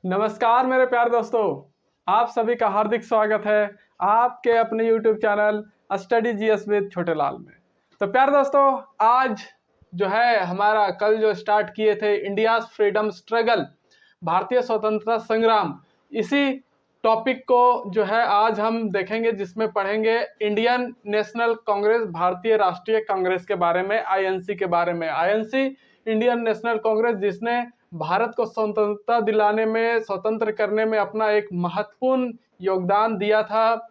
नमस्कार मेरे प्यारे दोस्तों, आप सभी का हार्दिक स्वागत है आपके अपने YouTube channel study GS with छोटे लाल में। तो प्यारे दोस्तों, आज जो है हमारा कल जो स्टार्ट किए थे इंडिया फ्रीडम स्ट्रगल, भारतीय स्वतंत्रता संग्राम, इसी टॉपिक को जो है आज हम देखेंगे, जिसमें पढ़ेंगे इंडियन नेशनल कांग्रेस, भारतीय राष्ट्रीय कांग्रेस के बारे में, आईएनसी के बारे में। आईएनसी इंडियन नेशनल कांग्रेस, जिसने भारत को स्वतंत्रता दिलाने में, स्वतंत्र करने में अपना एक महत्वपूर्ण योगदान दिया था,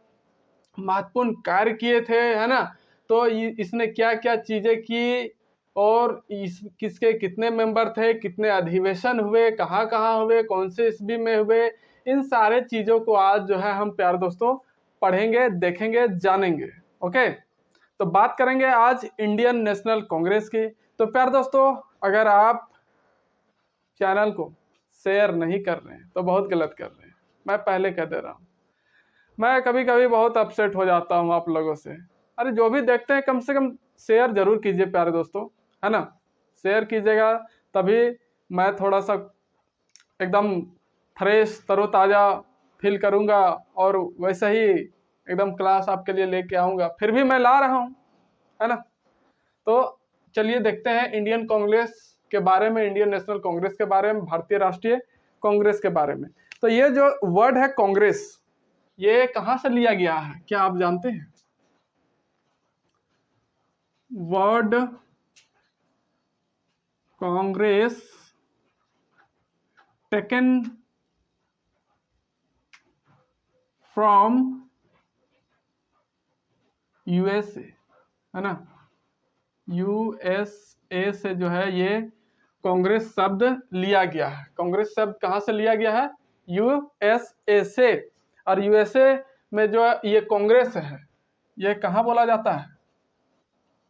महत्वपूर्ण कार्य किए थे, है ना। तो इसने क्या क्या चीजें की और किसके कितने मेंबर थे, कितने अधिवेशन हुए, कहाँ कहाँ हुए, कौन से ईस्वी में हुए, इन सारे चीजों को आज जो है हम प्यारे दोस्तों पढ़ेंगे, देखेंगे, जानेंगे। ओके, तो बात करेंगे आज इंडियन नेशनल कांग्रेस की। तो प्यारे दोस्तों, अगर आप चैनल को शेयर नहीं कर रहे हैं तो बहुत गलत कर रहे हैं। मैं पहले कह दे रहा हूँ, मैं कभी कभी बहुत अपसेट हो जाता हूँ आप लोगों से। अरे जो भी देखते हैं कम से कम शेयर जरूर कीजिए प्यारे दोस्तों, है ना। शेयर कीजिएगा तभी मैं थोड़ा सा एकदम फ्रेश तरोताज़ा फील करूँगा और वैसे ही एकदम क्लास आपके लिए लेके आऊँगा। फिर भी मैं ला रहा हूँ, है ना। तो चलिए देखते हैं इंडियन कांग्रेस के बारे में, इंडियन नेशनल कांग्रेस के बारे में, भारतीय राष्ट्रीय कांग्रेस के बारे में। तो ये जो वर्ड है कांग्रेस, ये कहां से लिया गया है, क्या आप जानते हैं? Word Congress taken from USA, है ना। यूएसए से जो है ये कांग्रेस शब्द लिया गया है। कांग्रेस शब्द कहां से लिया गया है? यूएसए से। और यूएसए में जो ये कांग्रेस है, ये कहाँ बोला जाता है?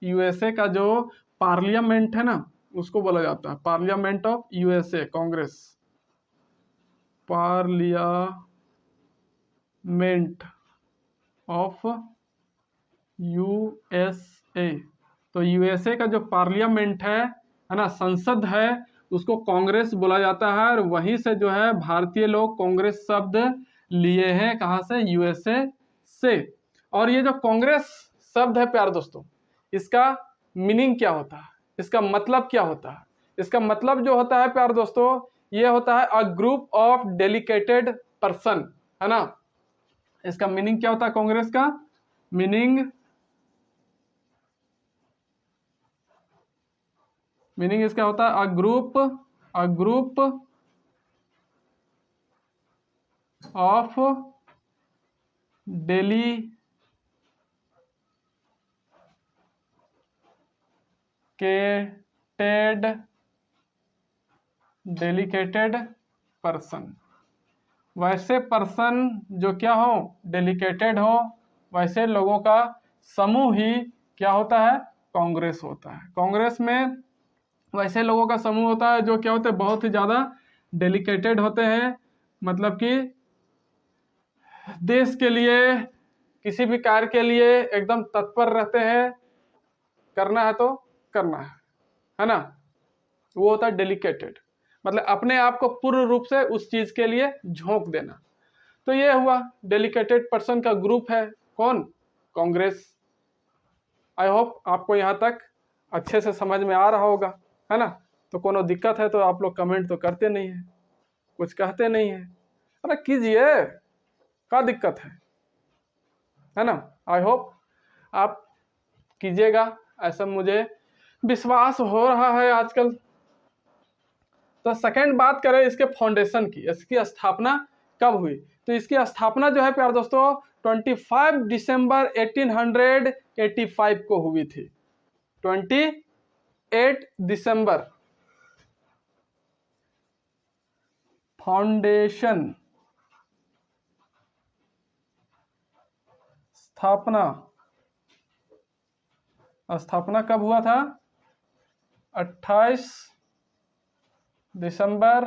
यूएसए का जो पार्लियामेंट है ना, उसको बोला जाता है parliament of USA, Congress, parliament of USA. तो यूएसए का जो पार्लियामेंट है ना, संसद है, उसको कांग्रेस बोला जाता है। और वहीं से जो है भारतीय लोग कांग्रेस शब्द लिए हैं, कहां से? यूएसए से। और ये जो कांग्रेस शब्द है प्यारे दोस्तों, इसका मीनिंग क्या होता है, इसका मतलब क्या होता है? इसका मतलब जो होता है प्यारे दोस्तों, ये होता है अ ग्रुप ऑफ डेलिकेटेड पर्सन, है ना। इसका मीनिंग क्या होता है कांग्रेस का? मीनिंग इसका होता है अ ग्रुप ऑफ डेलिकेटेड पर्सन। वैसे पर्सन जो क्या हो? डेलिकेटेड हो, वैसे लोगों का समूह ही क्या होता है? कांग्रेस होता है। कांग्रेस में वैसे लोगों का समूह होता है जो क्या होते हैं? बहुत ही ज्यादा डेलिकेटेड होते हैं, मतलब कि देश के लिए, किसी भी कार्य के लिए एकदम तत्पर रहते हैं, करना है तो करना है ना। वो होता है डेलिकेटेड, मतलब अपने आप को पूर्ण रूप से उस चीज के लिए झोंक देना। तो ये हुआ डेलिकेटेड पर्सन का ग्रुप है कौन? कांग्रेस। आई होप आपको यहाँ तक अच्छे से समझ में आ रहा होगा, है ना। तो कोनो दिक्कत है तो आप लोग कमेंट तो करते नहीं है, कुछ कहते नहीं है। अरे कीजिए, क्या दिक्कत है ना। आई होप आप कीजिएगा, ऐसा मुझे विश्वास हो रहा है आजकल। तो सेकंड बात करें इसके फाउंडेशन की, इसकी स्थापना कब हुई? तो इसकी स्थापना जो है प्यारे दोस्तों 25 दिसंबर 1885 को हुई थी। 28 दिसंबर। फाउंडेशन, स्थापना कब हुआ था? 28 दिसंबर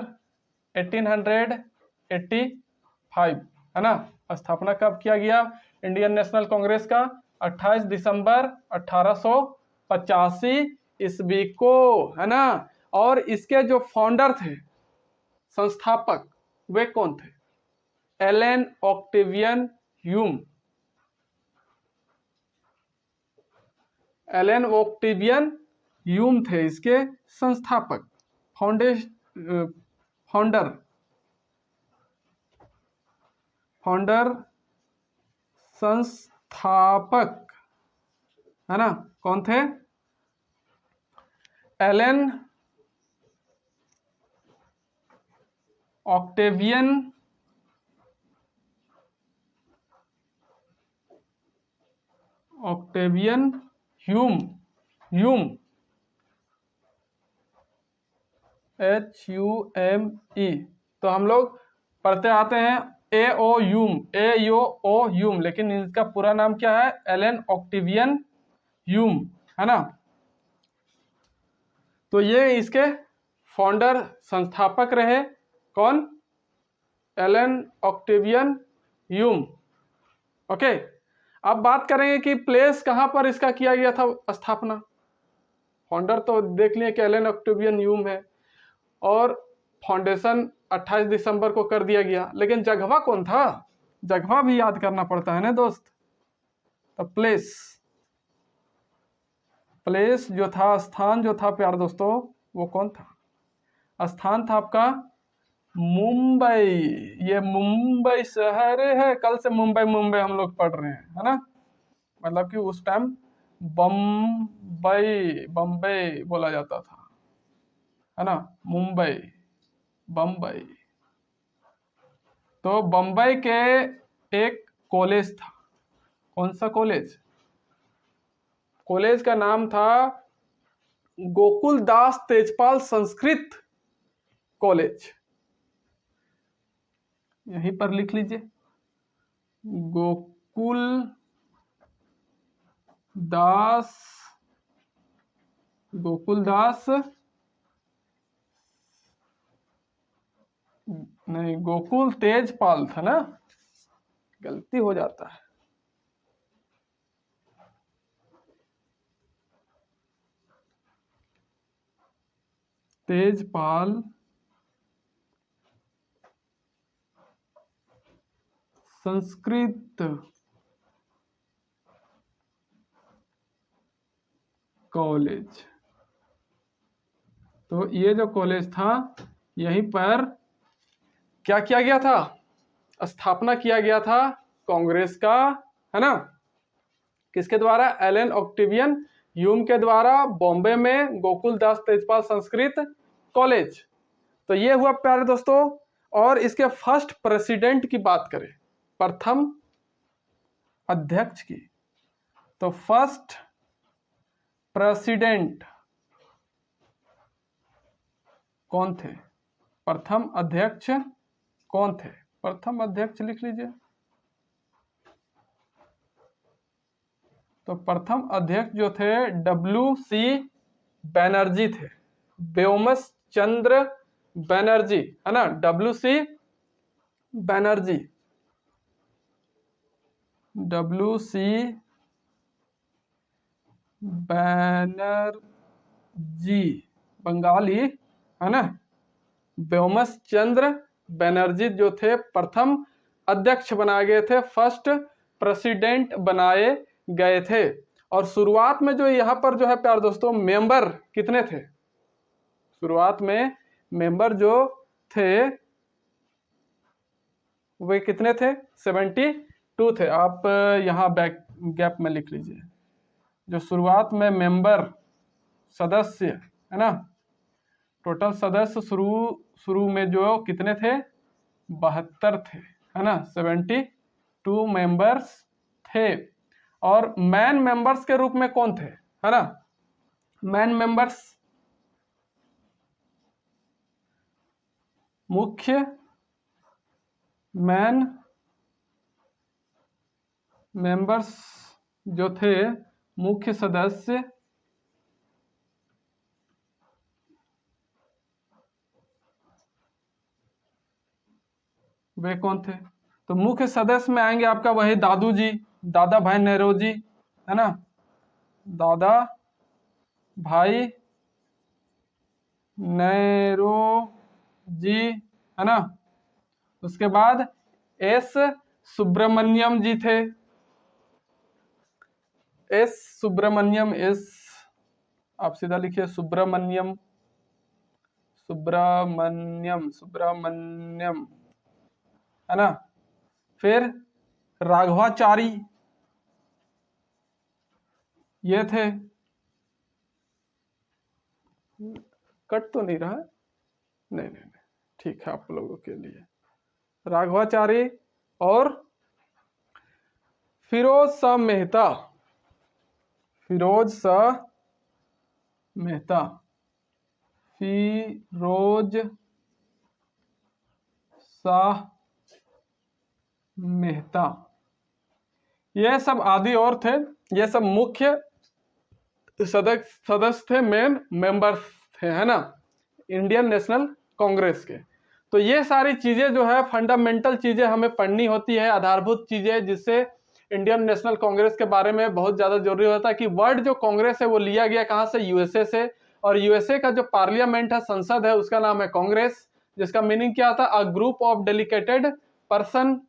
1885, है ना। स्थापना कब किया गया इंडियन नेशनल कांग्रेस का? 28 दिसंबर 1885 ईस्वी को, है ना। और इसके जो फाउंडर थे, संस्थापक, वे कौन थे? Allan Octavian Hume. Allan Octavian Hume थे इसके संस्थापक, फाउंडर संस्थापक, है ना? कौन थे? Allan Octavian Hume. HUME। तो हम लोग पढ़ते आते हैं AO ह्यूम, लेकिन इनका पूरा नाम क्या है? एलन ऑक्टेवियन ह्यूम, है ना? तो ये इसके फाउंडर, संस्थापक रहे। कौन? Elon Octavian Hume. ओके, अब बात करेंगे कि प्लेस कहां पर इसका किया गया था स्थापना। फाउंडर तो देख लिए कि एलन ऑक्टेवियन ह्यूम है, और फाउंडेशन 28 दिसंबर को कर दिया गया, लेकिन जगह कौन था? जगह भी याद करना पड़ता है ना दोस्त। तो प्लेस जो था, स्थान जो था प्यारे दोस्तों, वो कौन था? स्थान था आपका मुंबई। ये मुंबई शहर है, कल से मुंबई हम लोग पढ़ रहे हैं, है ना? मतलब कि उस टाइम बम्बई बोला जाता था, है ना? मुंबई, बम्बई। तो बम्बई के एक कॉलेज था। कौन सा कॉलेज? कॉलेज का नाम था गोकुलदास तेजपाल संस्कृत कॉलेज। यहीं पर लिख लीजिए, गोकुलदास नहीं, गोकुल तेजपाल था ना, गलती हो जाता है। तेजपाल संस्कृत कॉलेज। तो ये जो कॉलेज था, यहीं पर क्या किया गया था? स्थापना किया गया था कांग्रेस का, है ना? किसके द्वारा? एलन ऑक्टेवियन ह्यूम के द्वारा, बॉम्बे में गोकुलदास तेजपाल संस्कृत कॉलेज। तो ये हुआ प्यारे दोस्तों। और इसके फर्स्ट प्रेसिडेंट की बात करें, प्रथम अध्यक्ष की, तो फर्स्ट प्रेसिडेंट कौन थे? प्रथम अध्यक्ष कौन थे? प्रथम अध्यक्ष लिख लीजिए। तो प्रथम अध्यक्ष जो थे WC बनर्जी थे, व्योमस चंद्र बनर्जी, है ना? WC बनर्जी, बंगाली, है ना? व्योमस चंद्र बनर्जी जो थे प्रथम अध्यक्ष बनाए गए थे, फर्स्ट प्रेसिडेंट बनाए गए थे। और शुरुआत में जो यहाँ पर जो है प्यारे दोस्तों, मेंबर कितने थे? शुरुआत में मेंबर जो थे वे कितने थे? 72 थे। आप यहाँ बैक गैप में लिख लीजिए, जो शुरुआत में मेंबर, सदस्य, है ना? टोटल सदस्य शुरू में जो कितने थे? 72 थे, है ना? 72 मेंबर्स थे। और मैन मेंबर्स के रूप में कौन थे, है ना? मैन मेंबर्स, मुख्य मैन मेंबर्स जो थे, मुख्य सदस्य, वे कौन थे? तो मुख्य सदस्य में आएंगे आपका वही दादू जी, दादा भाई नेहरूजी, है ना? दादा भाई नेहरूजी, है ना? उसके बाद एस सुब्रमण्यम जी थे, एस सुब्रमण्यम, एस आप सीधा लिखिए सुब्रमण्यम, सुब्रमण्यम, सुब्रमण्यम, है ना। फिर राघवाचारी ये थे, कट तो नहीं रहा, नहीं नहीं नहीं, ठीक है आप लोगों के लिए, राघवाचारी। और फिरोज शाह मेहता, फिरोज शाह मेहता, फिरोज शाह मेहता, ये सब आदि और थे। ये सब मुख्य सदस्य थे, मेन मेंबर्स थे, है ना, इंडियन नेशनल कांग्रेस के। तो ये सारी चीजें जो है फंडामेंटल चीजें हमें पढ़नी होती है, आधारभूत चीजें, जिससे इंडियन नेशनल कांग्रेस के बारे में बहुत ज्यादा जरूरी होता है कि वर्ड जो कांग्रेस है वो लिया गया कहाँ से, यूएसए से। और यूएसए का जो पार्लियामेंट है, संसद है, उसका नाम है कांग्रेस, जिसका मीनिंग क्या था, अ ग्रुप ऑफ डेलिकेटेड पर्सन।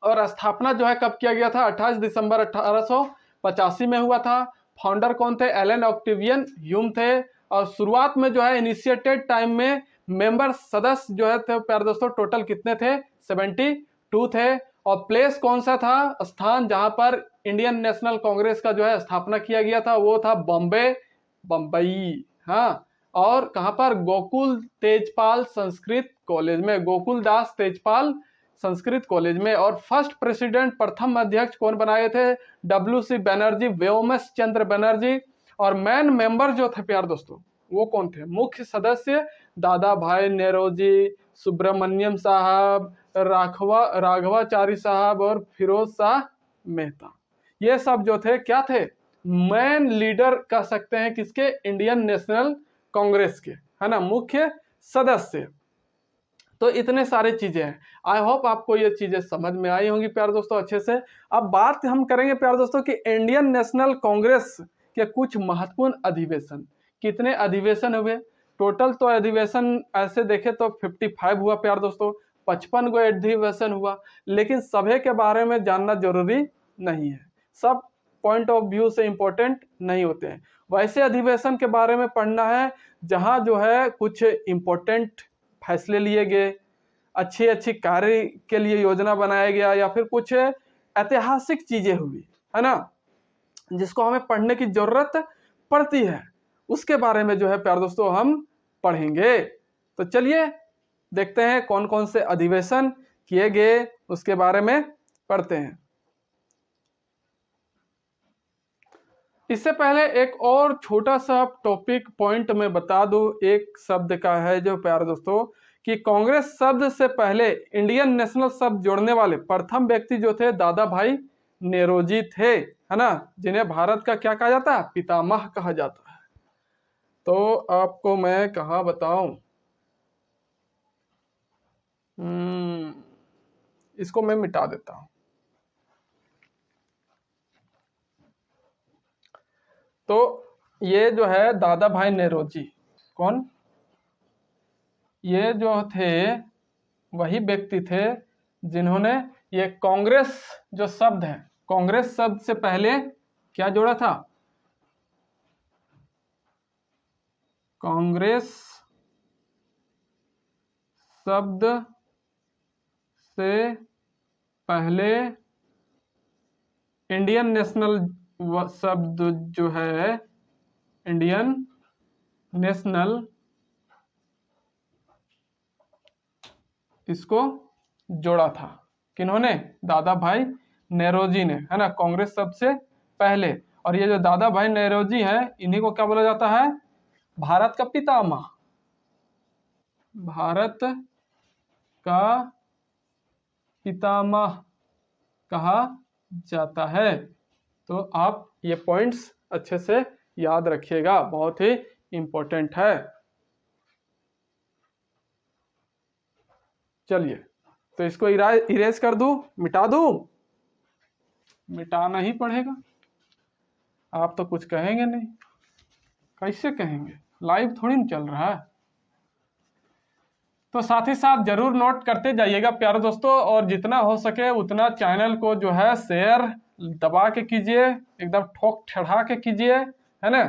और स्थापना जो है कब किया गया था, 28 दिसंबर 1885 में हुआ था। फाउंडर कौन थे, एलन ऑक्टेवियन ह्यूम थे। और शुरुआत में जो है इनिशिएटेड टाइम में मेंबर सदस्य जो है थे प्यारे दोस्तों टोटल कितने थे, 72 थे। और प्लेस कौन सा था, स्थान जहां पर इंडियन नेशनल कांग्रेस का जो है स्थापना किया गया था, वो था बॉम्बे, बम्बई, हाँ। और कहां पर, गोकुल तेजपाल संस्कृत कॉलेज में, गोकुल दास तेजपाल संस्कृत कॉलेज में। और फर्स्ट प्रेसिडेंट, प्रथम अध्यक्ष कौन बनाए थे, WC बनर्जी, व्योमेश चंद्र बनर्जी। और मेन मेंबर जो थे प्यार दोस्तों वो कौन थे, मुख्य सदस्य दादा भाई नेरोजी, सुब्रमण्यम साहब, राघवाचारी साहब और फिरोज शाह मेहता। ये सब जो थे क्या थे, मेन लीडर कह सकते हैं किसके, इंडियन नेशनल कांग्रेस के, है ना, मुख्य सदस्य। तो इतने सारे चीजें हैं। आई होप आपको ये चीजें समझ में आई होंगी प्यार दोस्तों अच्छे से। अब बात हम करेंगे प्यार दोस्तों कि इंडियन नेशनल कांग्रेस के कुछ महत्वपूर्ण अधिवेशन, कितने अधिवेशन हुए टोटल, तो अधिवेशन ऐसे देखे तो 55 हुआ प्यार दोस्तों, 55 को अधिवेशन हुआ। लेकिन सभी के बारे में जानना जरूरी नहीं है, सब पॉइंट ऑफ व्यू से इंपॉर्टेंट नहीं होते हैं। वैसे अधिवेशन के बारे में पढ़ना है जहां जो है कुछ इंपॉर्टेंट फैसले लिए गए, अच्छी अच्छी कार्य के लिए योजना बनाया गया, या फिर कुछ ऐतिहासिक चीजें हुई, है ना, जिसको हमें पढ़ने की जरूरत पड़ती है, उसके बारे में जो है प्यार दोस्तों हम पढ़ेंगे। तो चलिए देखते हैं कौन कौन से अधिवेशन किए गए, उसके बारे में पढ़ते हैं। इससे पहले एक और छोटा सा टॉपिक पॉइंट में बता दूं, एक शब्द का है जो प्यारे दोस्तों कि कांग्रेस शब्द से पहले इंडियन नेशनल शब्द जोड़ने वाले प्रथम व्यक्ति जो थे दादा भाई नेरोजी थे, है ना, जिन्हें भारत का क्या कहा जाता है, पितामह कहा जाता है। तो आपको मैं कहा बताऊं, इसको मैं मिटा देता हूं। तो ये जो है दादा भाई नेरोजी, कौन, ये जो थे वही व्यक्ति थे जिन्होंने ये कांग्रेस जो शब्द है, कांग्रेस शब्द से पहले क्या जोड़ा था, कांग्रेस शब्द से पहले इंडियन नेशनल शब्द जो है, इंडियन नेशनल, इसको जोड़ा था किन्होंने, दादा भाई नेरोजी ने, है ना, कांग्रेस शब्द से पहले। और ये जो दादा भाई नेरोजी हैं, इन्हीं को क्या बोला जाता है, भारत का पितामह, भारत का पितामह कहा जाता है। तो आप ये पॉइंट्स अच्छे से याद रखिएगा, बहुत ही इंपॉर्टेंट है। चलिए तो इसको इरेज कर दूं, मिटा दूं, मिटाना ही पड़ेगा, आप तो कुछ कहेंगे नहीं, कैसे कहेंगे, लाइव थोड़ी ना चल रहा है। तो साथ ही साथ जरूर नोट करते जाइएगा प्यारे दोस्तों, और जितना हो सके उतना चैनल को जो है शेयर दबा के कीजिए, एकदम ठोक ठेढ़ा के कीजिए, है ना।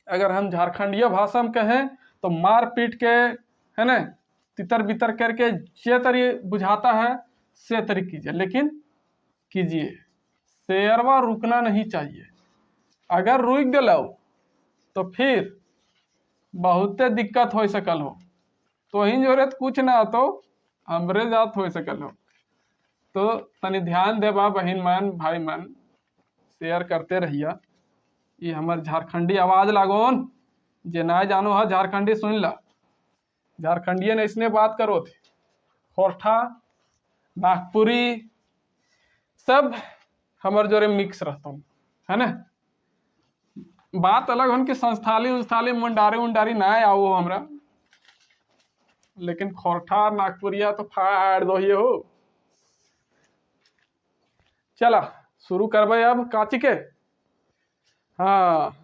अगर हम झारखंडीय भाषा में कहें तो मार पीट के, है ना, तितर बितर करके जे तरी बुझाता है से तरी कीजिए, लेकिन कीजिए। शेयरवा रुकना नहीं चाहिए। अगर रुक गलो तो फिर बहुते दिक्कत हो सकल हो, तो ही जरूरत कुछ ना तो हमरे जात हो सकल हो। तो तनी ध्यान देबा बहन मन भाई मन, शेयर करते रहिए। ये हमार झारखंडी आवाज लागोन, जे ना जानो है झारखंडी सुन ला। झारखंडिये ने इसने बात करो थे, खोरठा नागपुरी सब हमार जोरे मिक्स रहता हूँ, है ना। बात अलग उनकी संस्थाली उस्थाली मुंडारी उंडारी ना आओ हमरा, लेकिन खोरठा नागपुरिया तो फाड़ दो ये हो। चला शुरू करबे अब काची के। हाँ,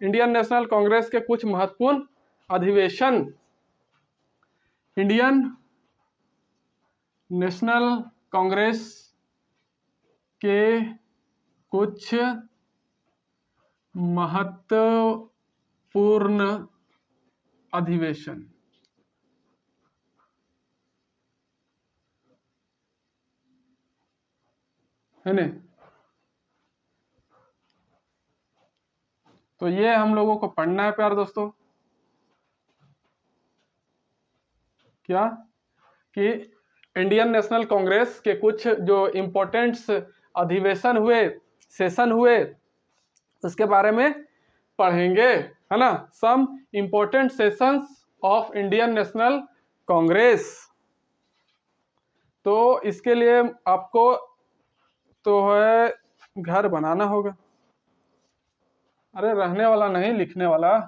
इंडियन नेशनल कांग्रेस के कुछ महत्वपूर्ण अधिवेशन। इंडियन नेशनल कांग्रेस के कुछ महत्वपूर्ण अधिवेशन। है ना, तो ये हम लोगों को पढ़ना है प्यार दोस्तों। क्या कि इंडियन नेशनल कांग्रेस के कुछ जो इम्पोर्टेंट अधिवेशन हुए, सेशन हुए, उसके बारे में पढ़ेंगे, है ना। Some important sessions of Indian National Congress. तो इसके लिए आपको तो है घर बनाना होगा। अरे रहने वाला नहीं, लिखने वाला।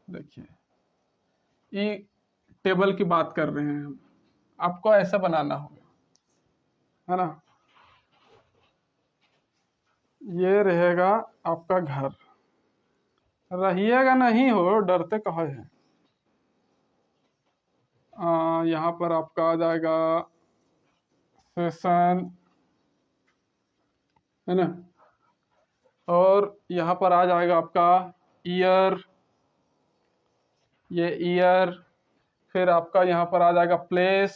देखिए ये टेबल की बात कर रहे हैं हम, आपको ऐसा बनाना होगा, है ना। ये रहेगा आपका घर, रहिएगा नहीं हो, डरते कहाँ है। यहाँ पर आपका आ जाएगा सेशन, है ना, और यहाँ पर आ जाएगा आपका ईयर, ये ईयर। फिर आपका यहाँ पर आ जाएगा प्लेस,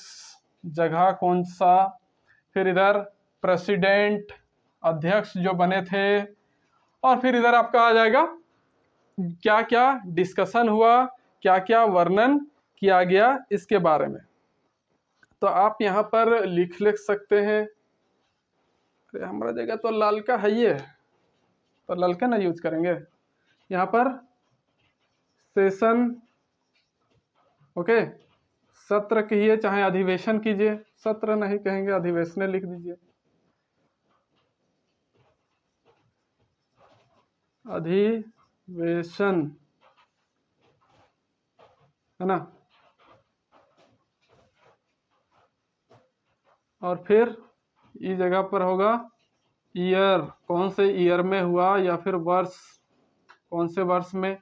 जगह कौन सा। फिर इधर प्रेसिडेंट, अध्यक्ष जो बने थे। और फिर इधर आपका आ जाएगा क्या क्या डिस्कशन हुआ, क्या क्या वर्णन किया गया इसके बारे में। तो आप यहाँ पर लिख सकते हैं। अरे हमारा जगह तो लाल का है, ये तो लाल का ना यूज करेंगे यहाँ पर। सेशन, ओके, सत्र कहिए चाहे अधिवेशन कीजिए, सत्र नहीं कहेंगे, अधिवेशन लिख दीजिए। अधिवेशन, है ना। और फिर इस जगह पर होगा ईयर, कौन से ईयर में हुआ, या फिर वर्ष, कौन से वर्ष में।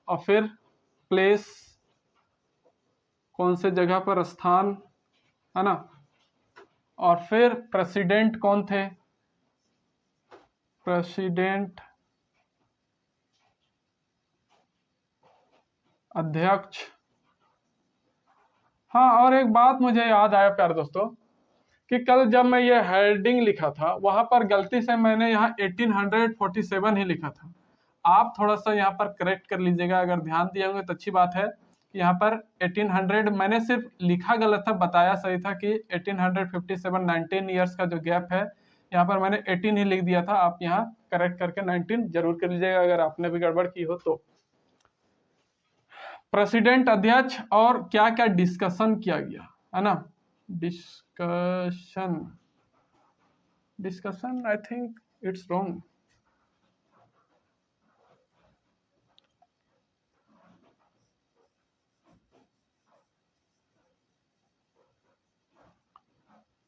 और फिर प्लेस, कौन से जगह पर स्थान, है ना। और फिर प्रेसिडेंट कौन थे, प्रेसिडेंट, अध्यक्ष। हाँ, और एक बात मुझे याद आया प्यारे दोस्तों, कि कल जब मैं ये हेडिंग लिखा था वहां पर गलती से मैंने यहाँ 1847 ही लिखा था। आप थोड़ा सा यहाँ पर करेक्ट कर लीजिएगा, अगर ध्यान दिए होंगे तो अच्छी बात है। कि यहाँ पर 1800 मैंने सिर्फ लिखा गलत था, बताया सही था कि 1857, 19 ईयर्स का जो गैप है, यहाँ पर मैंने 18 ही लिख दिया था। आप यहाँ करेक्ट करके 19 जरूर कर लीजिएगा अगर आपने भी गड़बड़ की हो तो। प्रेसिडेंट, अध्यक्ष, और क्या क्या डिस्कशन किया गया, है ना। Discussion I think it's wrong.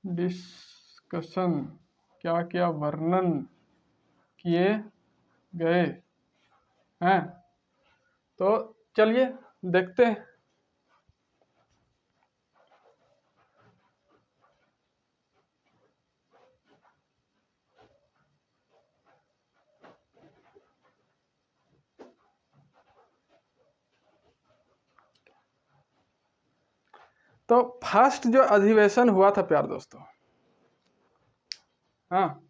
Discussion, क्या क्या वर्णन किए गए हैं। तो चलिए देखते हैं तो फर्स्ट जो अधिवेशन हुआ था प्यार दोस्तों, हाँ,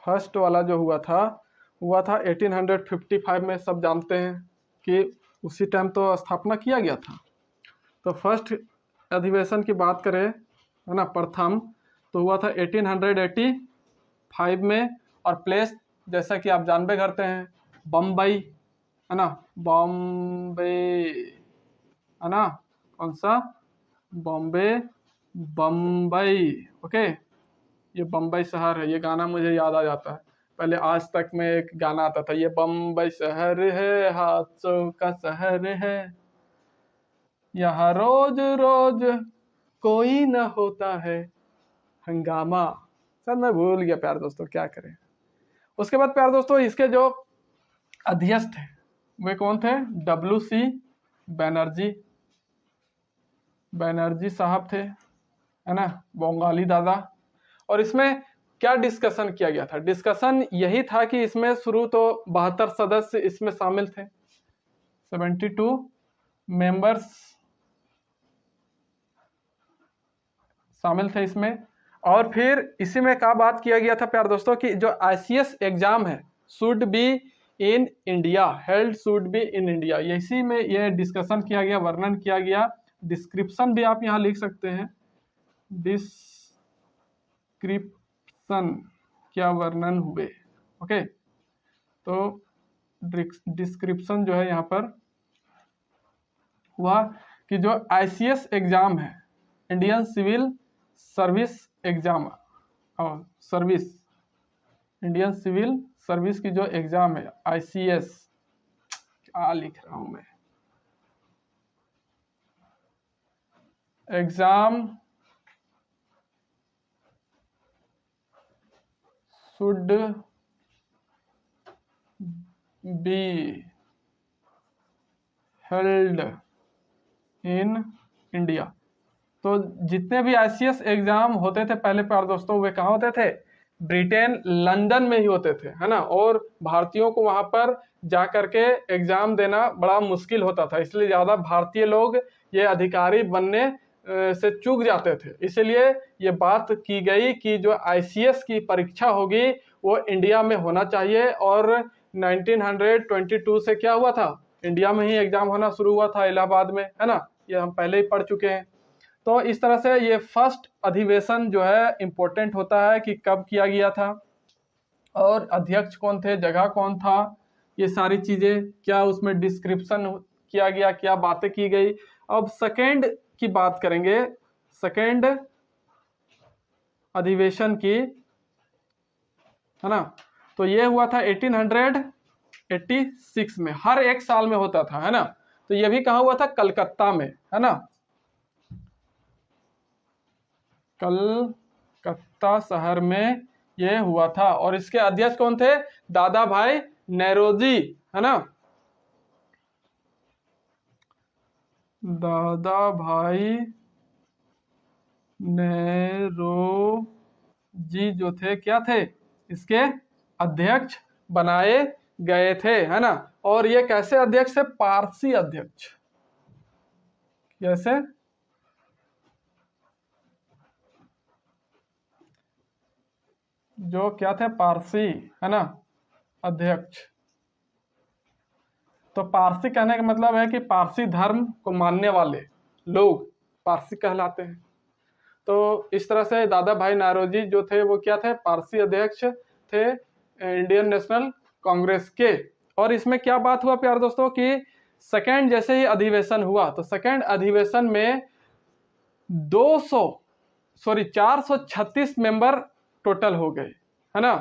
फर्स्ट वाला जो हुआ था 1855 में। सब जानते हैं कि उसी टाइम तो स्थापना किया गया था। तो फर्स्ट अधिवेशन की बात करें, है ना, प्रथम तो हुआ था 1885 में, और प्लेस जैसा कि आप जानबे करते हैं, बम्बई, है ना, बॉम्बे, है ना, कौन सा, बॉम्बे, बम्बई, ओके। ये बम्बई शहर है, ये गाना मुझे याद आ जाता है। पहले आज तक में एक गाना आता था, ये बम्बई शहर है, हादसों का शहर है, यहाँ रोज रोज कोई न होता है हंगामा। सर मैं भूल गया प्यार दोस्तों, क्या करें। उसके बाद प्यार दोस्तों इसके जो अध्यक्ष थे वे कौन थे, WC बनर्जी, बनर्जी साहब थे, है ना, बंगाली दादा। और इसमें क्या डिस्कशन किया गया था, डिस्कशन यही था कि इसमें शुरू तो 72 सदस्य इसमें शामिल थे, 72 मेंबर्स शामिल थे इसमें। और फिर इसी में क्या बात किया गया था प्यार दोस्तों कि जो ICS एग्जाम है should be in India, held should be in India, इसी में ये डिस्कशन किया गया, वर्णन किया गया। डिस्क्रिप्शन भी आप यहाँ लिख सकते हैं, डिस्क्रिप्शन, क्या वर्णन हुए, ओके। तो डिस्क्रिप्शन जो है यहाँ पर हुआ कि जो ICS एग्जाम है, इंडियन सिविल सर्विस एग्जाम, और सर्विस, इंडियन सिविल सर्विस की जो एग्जाम है ICS, क्या लिख रहा हूं मैं, exam should be held in India. तो जितने भी ICS एग्जाम होते थे पहले प्यार दोस्तों, वे कहाँ होते थे, ब्रिटेन लंदन में ही होते थे, है ना। और भारतीयों को वहां पर जा करके एग्जाम देना बड़ा मुश्किल होता था, इसलिए ज्यादा भारतीय लोग ये अधिकारी बनने से चूक जाते थे। इसलिए ये बात की गई कि जो ICS की परीक्षा होगी वो इंडिया में होना चाहिए। और 1922 से क्या हुआ था, इंडिया में ही एग्जाम होना शुरू हुआ था, इलाहाबाद में, है ना, ये हम पहले ही पढ़ चुके हैं। तो इस तरह से ये फर्स्ट अधिवेशन जो है इम्पोर्टेंट होता है कि कब किया गया था, और अध्यक्ष कौन थे, जगह कौन था, ये सारी चीजें, क्या उसमें डिस्क्रिप्शन किया गया, क्या बातें की गई। अब सेकेंड की बात करेंगे, सेकेंड अधिवेशन की, है ना। तो ये हुआ था 1886 में, हर एक साल में होता था, है ना। तो ये भी कहाँ हुआ था, कलकत्ता में, है ना, कलकत्ता शहर में ये हुआ था। और इसके अध्यक्ष कौन थे, दादा भाई नौरोजी, है ना, दादा भाई नेरोजी जो थे, क्या थे, इसके अध्यक्ष बनाए गए थे, है ना। और ये कैसे अध्यक्ष थे, पारसी अध्यक्ष, कैसे, जो क्या थे, पारसी, है ना, अध्यक्ष। तो पारसी कहने का मतलब है कि पारसी धर्म को मानने वाले लोग पारसी कहलाते हैं। तो इस तरह से दादा भाई नौरोजी जो थे वो क्या थे, पारसी अध्यक्ष थे इंडियन नेशनल कांग्रेस के। और इसमें क्या बात हुआ प्यार दोस्तों कि सेकेंड जैसे ही अधिवेशन हुआ तो सेकेंड अधिवेशन में 436 मेंबर टोटल हो गए, है ना।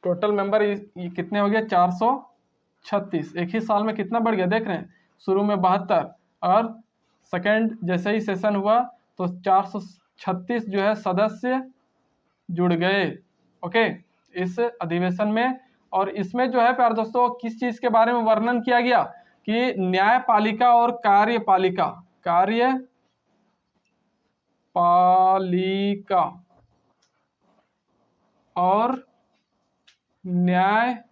टोटल मेंबर कितने हो गए, 436। एक ही साल में कितना बढ़ गया, देख रहे हैं, शुरू में 72 और सेकेंड जैसे ही सेशन हुआ तो 436 जो है सदस्य जुड़ गए, ओके, इस अधिवेशन में। और इसमें जो है प्यार दोस्तों किस चीज के बारे में वर्णन किया गया कि न्यायपालिका और कार्यपालिका, कार्यपालिका और न्यायपालिका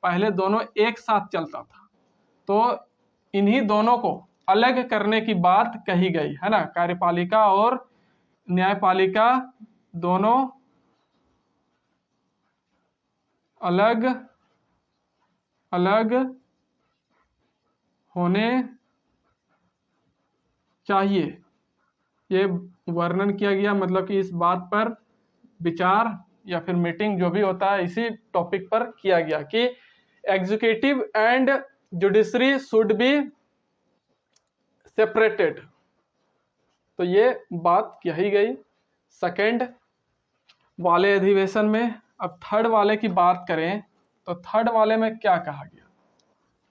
पहले दोनों एक साथ चलता था, तो इन्हीं दोनों को अलग करने की बात कही गई है ना। कार्यपालिका और न्यायपालिका दोनों अलग अलग होने चाहिए, ये वर्णन किया गया। मतलब कि इस बात पर विचार या फिर मीटिंग जो भी होता है इसी टॉपिक पर किया गया कि executive and judiciary should be separated. तो ये बात कही गई सेकंड वाले अधिवेशन में। अब थर्ड वाले की बात करें तो थर्ड वाले में क्या कहा गया,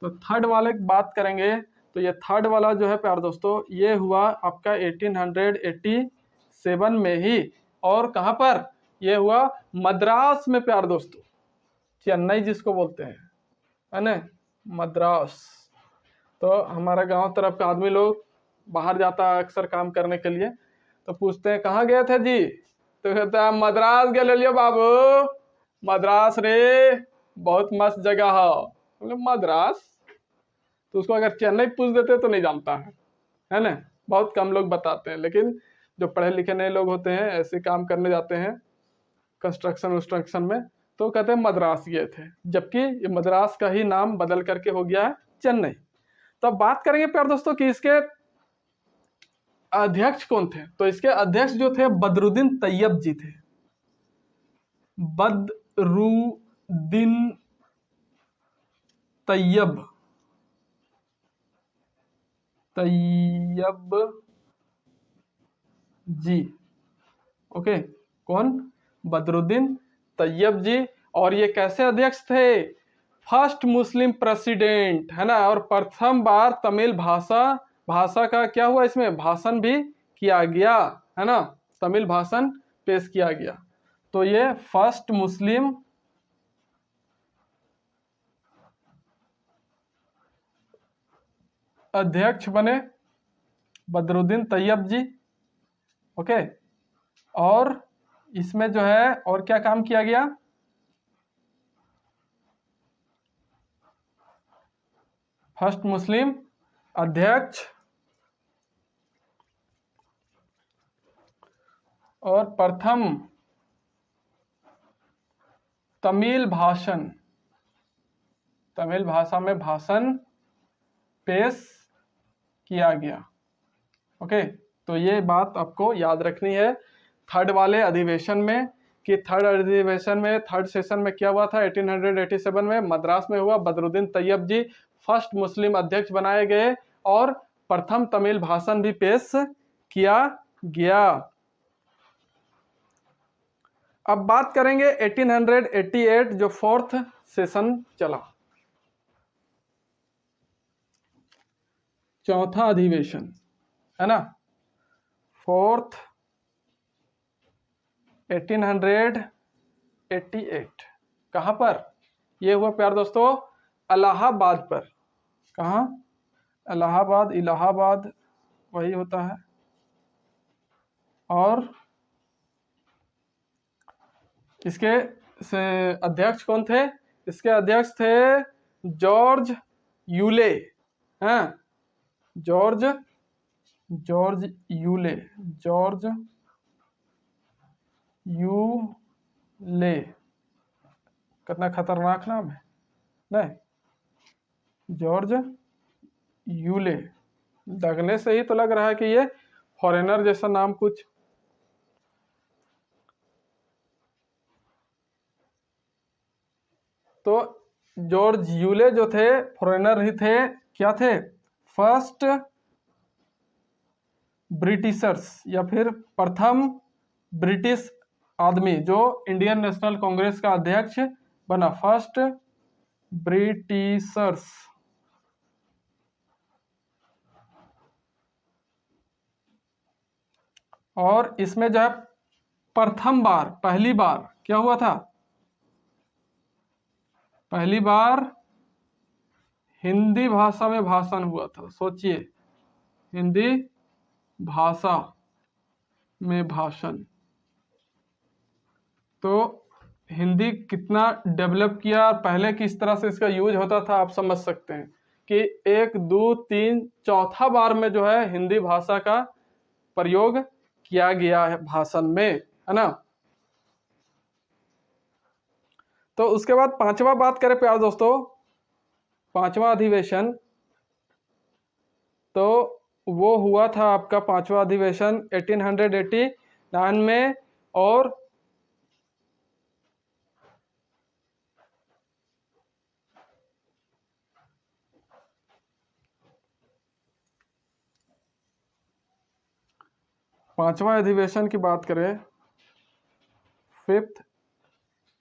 तो थर्ड वाले की बात करेंगे तो ये थर्ड वाला जो है प्यार दोस्तों, ये हुआ आपका 1887 में ही। और कहाँ पर ये हुआ? मद्रास में प्यार दोस्तों, चेन्नई जिसको बोलते हैं, है ना, मद्रास। तो हमारा गांव तरफ का आदमी लोग बाहर जाता है अक्सर काम करने के लिए, तो पूछते हैं कहाँ गए थे जी, तो कहता है मद्रास गए लियो बाबू, मद्रास रे बहुत मस्त जगह है। मद्रास, तो उसको अगर चेन्नई पूछ देते तो नहीं जानता है ना। बहुत कम लोग बताते हैं, लेकिन जो पढ़े लिखे नए लोग होते हैं ऐसे काम करने जाते हैं कंस्ट्रक्शन में, तो कहते हैं मद्रास गए थे, जबकि ये मद्रास का ही नाम बदल करके हो गया है चेन्नई। तो अब बात करेंगे प्यार दोस्तों कि इसके अध्यक्ष कौन थे। तो इसके अध्यक्ष जो थे बदरुद्दीन तैयब जी थे। बदरुद्दीन तैयब जी, ओके, कौन? बदरुद्दीन तैयब जी। और ये कैसे अध्यक्ष थे? फर्स्ट मुस्लिम प्रेसिडेंट, है ना। और प्रथम बार तमिल भाषा का क्या हुआ, इसमें भाषण भी किया गया, है ना, तमिल भाषण पेश किया गया। तो ये फर्स्ट मुस्लिम अध्यक्ष बने बदरुद्दीन तैयब जी, ओके। और इसमें जो है और क्या काम किया गया? फर्स्ट मुस्लिम अध्यक्ष और प्रथम तमिल भाषा में भाषण पेश किया गया, ओके। तो ये बात आपको याद रखनी है थर्ड वाले अधिवेशन में, कि थर्ड अधिवेशन में, थर्ड सेशन में क्या हुआ था 1887 में, मद्रास में हुआ। बदरुद्दीन तैयब जी फर्स्ट मुस्लिम अध्यक्ष बनाए गए और प्रथम तमिल भाषण भी पेश किया गया। अब बात करेंगे 1888 जो फोर्थ सेशन चला, चौथा अधिवेशन, है ना, फोर्थ 1888। कहां पर ये हुआ प्यार दोस्तों? इलाहाबाद पर। कहाँ? इलाहाबाद वही होता है। और इसके अध्यक्ष कौन थे? इसके अध्यक्ष थे जॉर्ज यूले, हैं, जॉर्ज यूले। कितना खतरनाक नाम है, नहीं? जॉर्ज यूले, लगने से ही तो लग रहा है कि ये फॉरेनर जैसा नाम कुछ। तो जॉर्ज यूले जो थे फॉरेनर ही थे, क्या थे? फर्स्ट ब्रिटिशर्स या फिर प्रथम ब्रिटिश आदमी जो इंडियन नेशनल कांग्रेस का अध्यक्ष बना, फर्स्ट ब्रिटिशर्स। और इसमें जो है प्रथम बार, पहली बार क्या हुआ था? पहली बार हिंदी भाषा में भाषण हुआ था। सोचिए, हिंदी भाषा में भाषण। तो हिंदी कितना डेवलप किया और पहले किस तरह से इसका यूज होता था आप समझ सकते हैं कि 1 2 3 चौथा बार में जो है हिंदी भाषा का प्रयोग किया गया है भाषण में, है ना। तो उसके बाद पांचवा बात करें प्यार दोस्तों, पांचवा अधिवेशन, तो वो हुआ था आपका पांचवा अधिवेशन 1889 में। और पांचवा अधिवेशन की बात करें, फिफ्थ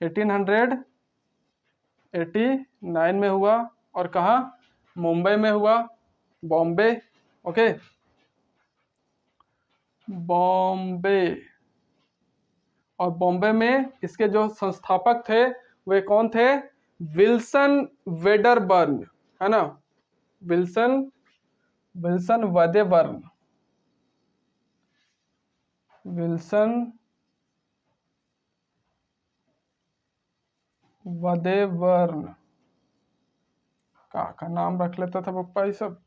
1889 में हुआ। और कहाँ? मुंबई में हुआ, बॉम्बे। ओके, बॉम्बे। और बॉम्बे में इसके जो संस्थापक थे वे कौन थे? विल्सन वेडरबर्न, है ना। विल्सन विल्सन वेदेबर्न, विल्सन वेदेबर्न का नाम रख लेता था पप्पा ये सब,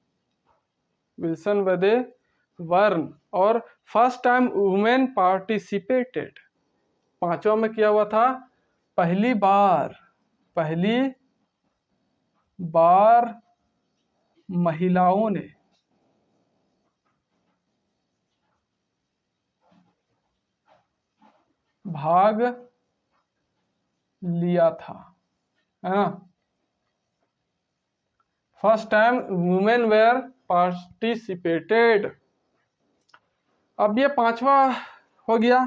विल्सन वेदेबर्न। और फर्स्ट टाइम वुमेन पार्टिसिपेटेड, पांचवा में किया हुआ था, पहली बार महिलाओं ने भाग लिया था, है ना। First time women were participated. अब ये पांचवा हो गया।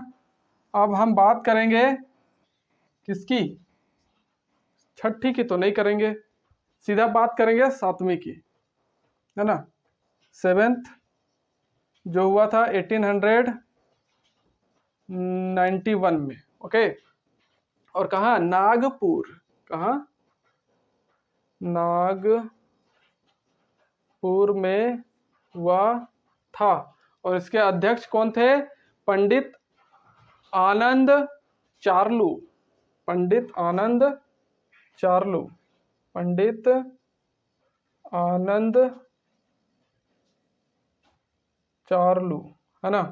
अब हम बात करेंगे किसकी? छठी की तो नहीं करेंगे, सीधा बात करेंगे सातवीं की, है ना। सेवेंथ जो हुआ था 1891 में। ओके, और कहा? नागपुर। कहा? नागपुर में हुआ था। और इसके अध्यक्ष कौन थे? पंडित आनंद चार्लू, पंडित आनंद चार्लू, पंडित आनंद चार्लू, है ना।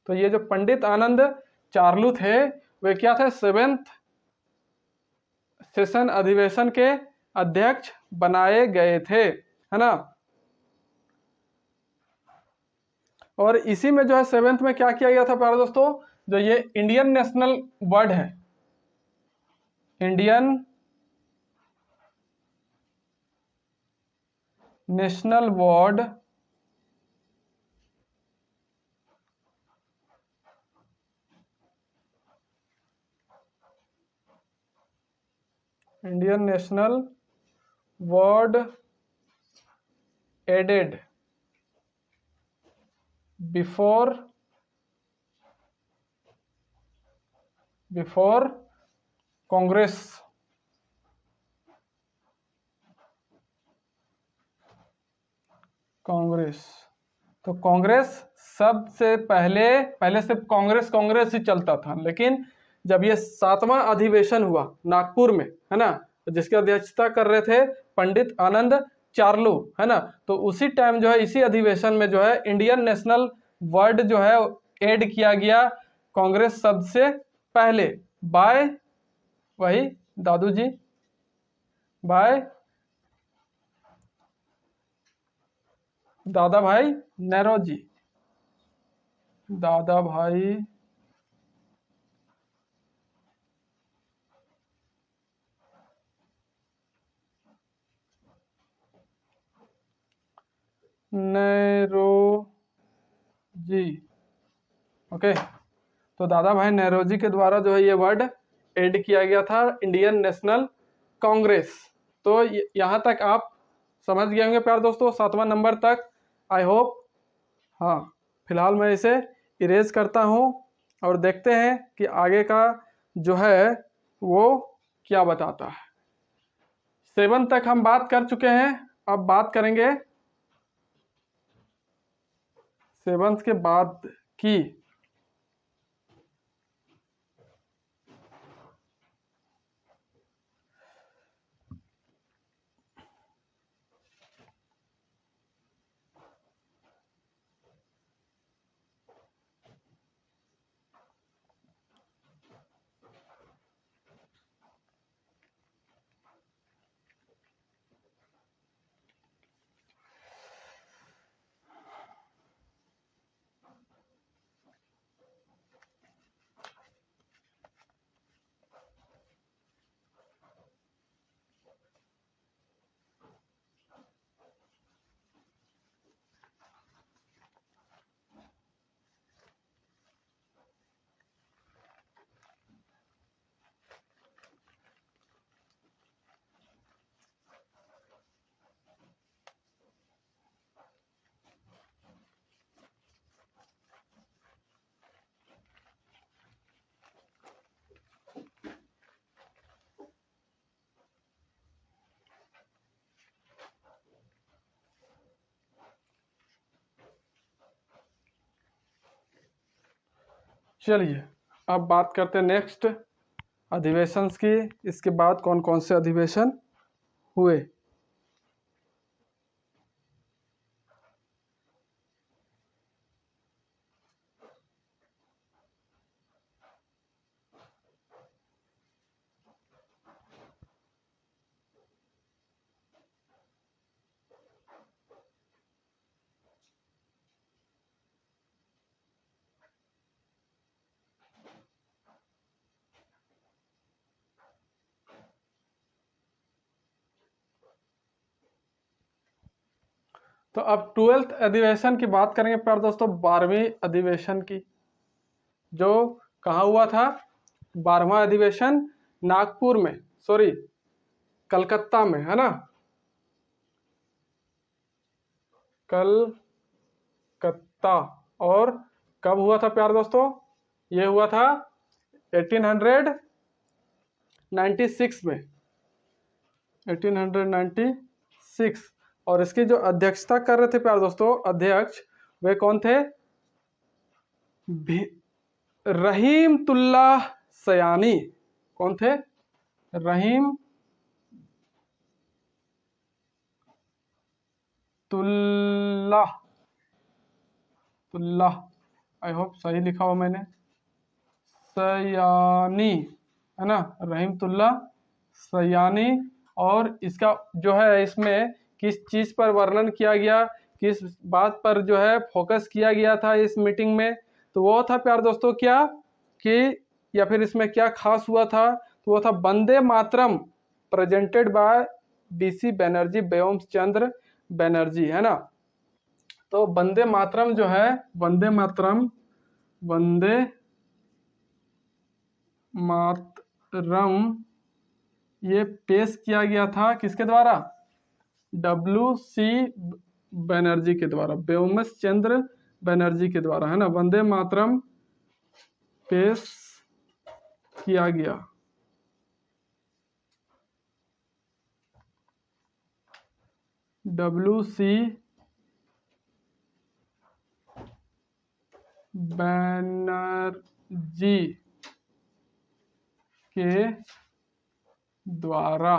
तो ये जो पंडित आनंद चार्लू थे वे क्या थे? सेवेंथ सेशन अधिवेशन के अध्यक्ष बनाए गए थे, है ना। और इसी में जो है सेवेंथ में क्या किया गया था प्यारे दोस्तों? जो ये इंडियन नेशनल वर्ड है, Indian National word Indian National word added before Congress, Congress. तो कांग्रेस सबसे पहले सिर्फ कांग्रेस कांग्रेस ही चलता था, लेकिन जब ये सातवां अधिवेशन हुआ नागपुर में, है ना, जिसकी अध्यक्षता कर रहे थे पंडित आनंद चार्लू, है ना, तो उसी टाइम जो है इसी अधिवेशन में जो है इंडियन नेशनल वर्ड जो है ऐड किया गया कांग्रेस शब्द से पहले, बाय वही दादू जी, बाय दादा भाई नेरोजी, दादा भाई नेरोजी। ओके, तो दादा भाई नेरोजी के द्वारा जो है ये वर्ड ऐड किया गया था इंडियन नेशनल कांग्रेस। तो यहाँ तक आप समझ गए होंगे प्यार दोस्तों, सातवां नंबर तक, आई होप। हाँ, फिलहाल मैं इसे इरेज करता हूँ और देखते हैं कि आगे का जो है वो क्या बताता है। 7 तक हम बात कर चुके हैं, अब बात करेंगे 7 के बाद की। चलिए अब बात करते हैं नेक्स्ट अधिवेशन की। इसके बाद कौन कौन से अधिवेशन हुए। तो अब 12th अधिवेशन की बात करेंगे प्यारे दोस्तों, 12वीं अधिवेशन की, जो कहाँ हुआ था। 12वां अधिवेशन नागपुर में, सॉरी कलकत्ता में, है ना, कलकत्ता। और कब हुआ था प्यारे दोस्तों, ये हुआ था 1896 में, 1896। और इसकी जो अध्यक्षता कर रहे थे प्यारे दोस्तों, अध्यक्ष वे कौन थे, रहीमतुल्लाह सयानी। कौन थे, रहीमतुल्लाह, आई होप सही लिखा हो मैंने, सयानी, है ना, रहीमतुल्लाह सयानी। और इसका जो है, इसमें किस चीज पर वर्णन किया गया, किस बात पर जो है फोकस किया गया था इस मीटिंग में, तो वो था प्यारे दोस्तों क्या कि, या फिर इसमें क्या खास हुआ था, तो वो था Vande Mataram presented by BC Banerjee, व्योम चंद्र बनर्जी, है ना। तो वंदे मातरम जो है, वंदे मातरम ये पेश किया गया था किसके द्वारा, WC बनर्जी के द्वारा, व्योम चंद्र बनर्जी के द्वारा, है ना। वंदे मातरम पेश किया गया, WC बनर्जी के द्वारा।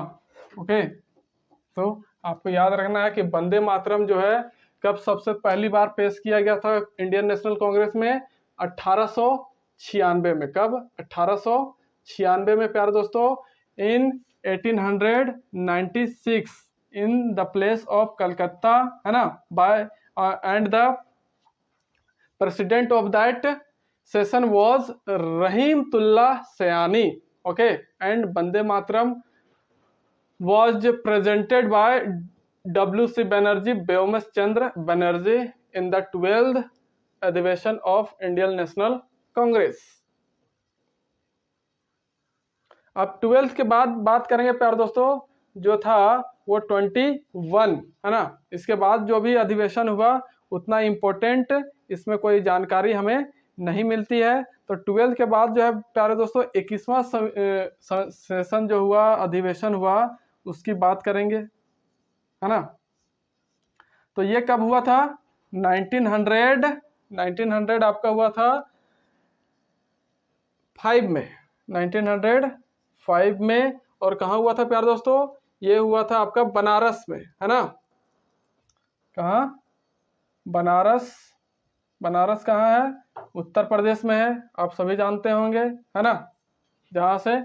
ओके, तो आपको याद रखना है कि वंदे मातरम जो है कब सबसे पहली बार पेश किया गया था इंडियन नेशनल कांग्रेस में, 1896 में। कब, 1896 में प्यारे दोस्तों, in 1896 in the place of Calcutta, है ना, by and the president of that session was Rahimtullah Sayani. Okay, and Vande Mataram was presented by WC Banerjee, Womesh Chandra Banerjee in the 12th अधिवेशन of Indian National Congress। अब 12th के बाद बात करेंगे प्यारे दोस्तों, जो था वो 21, है ना। इसके बाद जो भी अधिवेशन हुआ उतना इम्पोर्टेंट इसमें कोई जानकारी हमें नहीं मिलती है। तो 12th के बाद जो है प्यारे दोस्तों 21वां सेशन जो हुआ, अधिवेशन हुआ, उसकी बात करेंगे, है ना। तो ये कब हुआ था, 1900 आपका हुआ था 5 में, 1905 में। और कहाँ हुआ था प्यारे दोस्तों, ये हुआ था आपका बनारस में, है ना। कहाँ, बनारस। बनारस कहाँ है, उत्तर प्रदेश में है, आप सभी जानते होंगे, है ना। जहाँ से